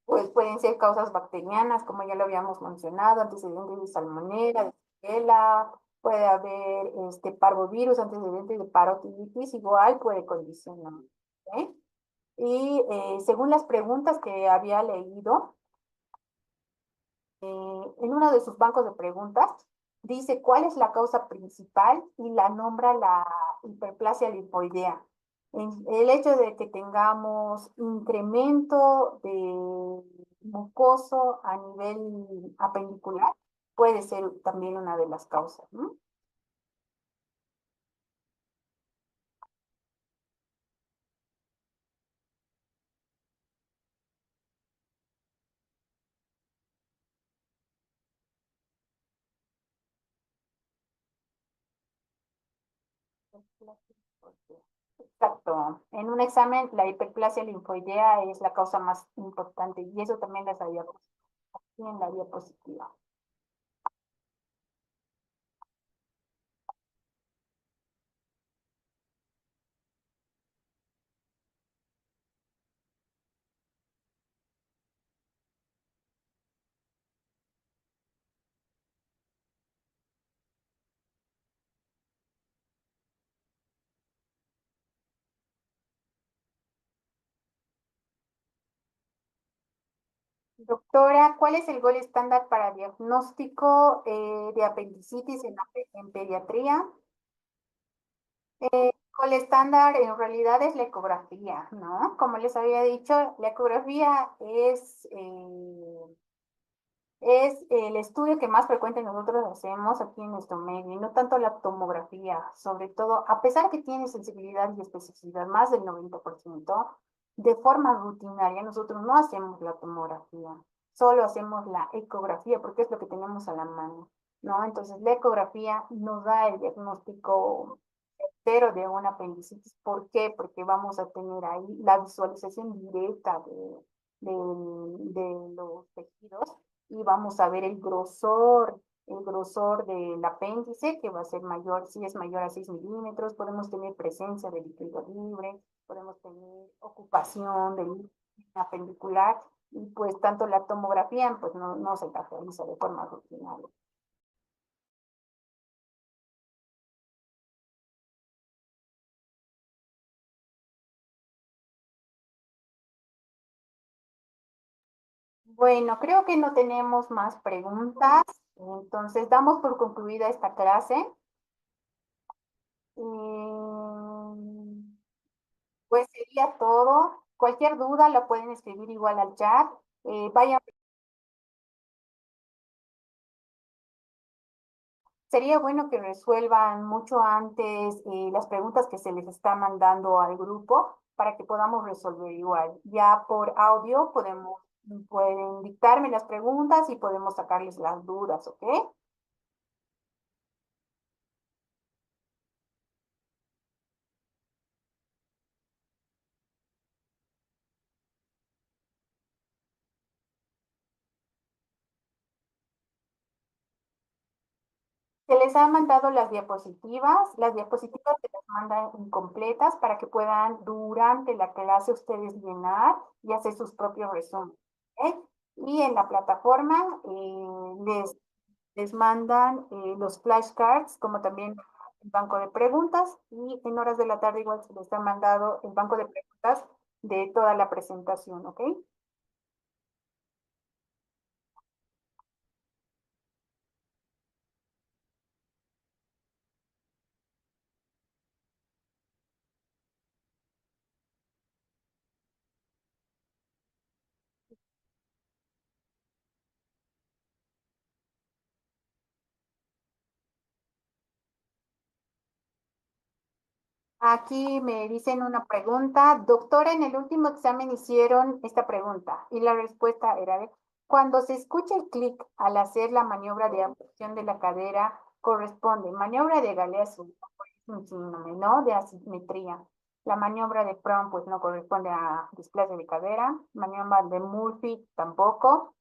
pues pueden ser causas bacterianas, como ya lo habíamos mencionado, antecedentes de salmonela, de Shigella, puede haber parvovirus, antecedentes de parotiditis, igual puede condicionar. ¿Ok? Y según las preguntas que había leído, en uno de sus bancos de preguntas, dice cuál es la causa principal y la nombra la hiperplasia linfoidea. El hecho de que tengamos incremento de mucoso a nivel apendicular puede ser también una de las causas, ¿no? Exacto. En un examen, la hiperplasia linfoidea es la causa más importante y eso también les había puesto en la diapositiva. Doctora, ¿cuál es el gol estándar para diagnóstico de apendicitis en pediatría? Gol estándar en realidad es la ecografía, ¿no? Como les había dicho, la ecografía es el estudio que más frecuente nosotros hacemos aquí en nuestro medio, y no tanto la tomografía, sobre todo, a pesar que tiene sensibilidad y especificidad más del 90%, de forma rutinaria nosotros no hacemos la tomografía, solo hacemos la ecografía porque es lo que tenemos a la mano, ¿no? Entonces la ecografía nos da el diagnóstico pero de una apendicitis. ¿Por qué? Porque vamos a tener ahí la visualización directa de los tejidos y vamos a ver el grosor del apéndice que va a ser mayor, si es mayor a 6 milímetros, podemos tener presencia de líquido libre, podemos tener ocupación del apendicular y pues tanto la tomografía pues no se realiza de forma rutinaria. Bueno, creo que no tenemos más preguntas, entonces damos por concluida esta clase. Pues sería todo. Cualquier duda la pueden escribir igual al chat. Vayan, sería bueno que resuelvan mucho antes las preguntas que se les está mandando al grupo para que podamos resolver igual. Ya por audio pueden dictarme las preguntas y podemos sacarles las dudas, ¿ok? Se les ha mandado las diapositivas se las mandan incompletas para que puedan durante la clase ustedes llenar y hacer sus propios resúmenes. ¿Ok? Y en la plataforma les Les mandan los flashcards, como también el banco de preguntas, y en horas de la tarde igual se les ha mandado el banco de preguntas de toda la presentación, ¿ok? Aquí me dicen una pregunta. Doctora, en el último examen hicieron esta pregunta y la respuesta era de, cuando se escucha el clic al hacer la maniobra de abducción de la cadera, corresponde maniobra de Galea es un síndrome, ¿no? De asimetría. La maniobra de Prone, pues no corresponde a displasia de cadera. Maniobra de Murphy tampoco.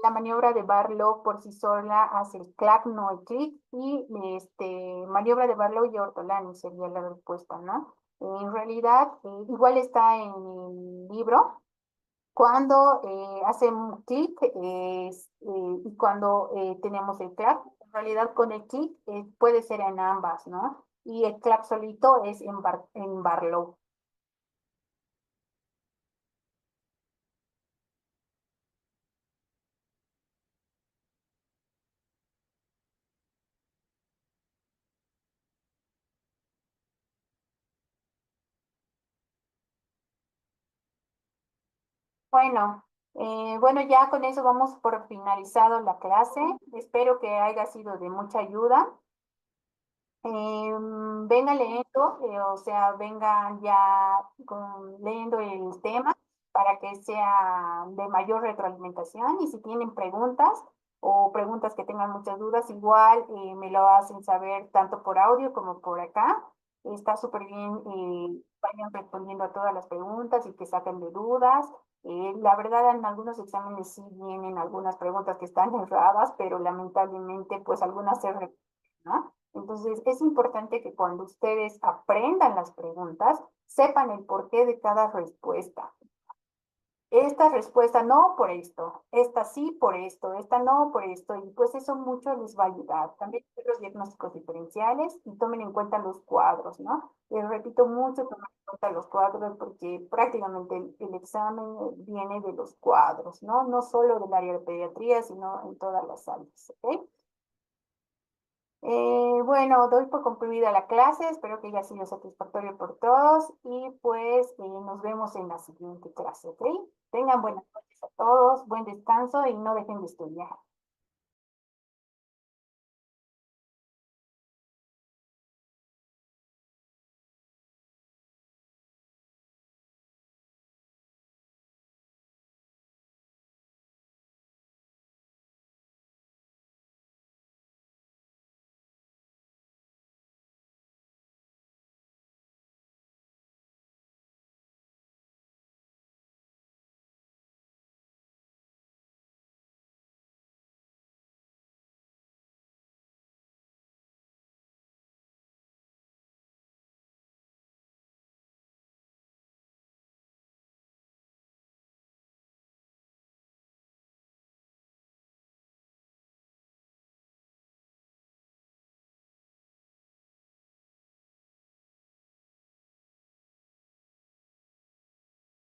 La maniobra de Barlow por sí sola hace el clap, no el clic, y maniobra de Barlow y Ortolani sería la respuesta, ¿no? En realidad, igual está en el libro, cuando hacen un clic y cuando tenemos el clap, en realidad con el clic puede ser en ambas, ¿no? Y el clap solito es en Barlow. Bueno, ya con eso vamos por finalizado la clase. Espero que haya sido de mucha ayuda. Venga leyendo, o sea, vengan ya leyendo el tema para que sea de mayor retroalimentación y si tienen preguntas o preguntas que tengan muchas dudas, igual me lo hacen saber tanto por audio como por acá. Está súper bien, vayan respondiendo a todas las preguntas y que saquen de dudas. La verdad, en algunos exámenes sí vienen algunas preguntas que están erradas, pero lamentablemente pues algunas se repiten, ¿no? Entonces, es importante que cuando ustedes aprendan las preguntas, sepan el porqué de cada respuesta. Esta respuesta no por esto, esta sí por esto, esta no por esto, y pues eso mucho les va a ayudar. También los diagnósticos diferenciales y tomen en cuenta los cuadros, ¿no? Les repito mucho, tomen en cuenta los cuadros porque prácticamente el examen viene de los cuadros, ¿no? No solo del área de pediatría, sino en todas las áreas, ¿ok? Bueno, doy por concluida la clase, espero que haya sido satisfactorio por todos y pues nos vemos en la siguiente clase, ¿ok? Tengan buenas noches a todos, buen descanso y no dejen de estudiar.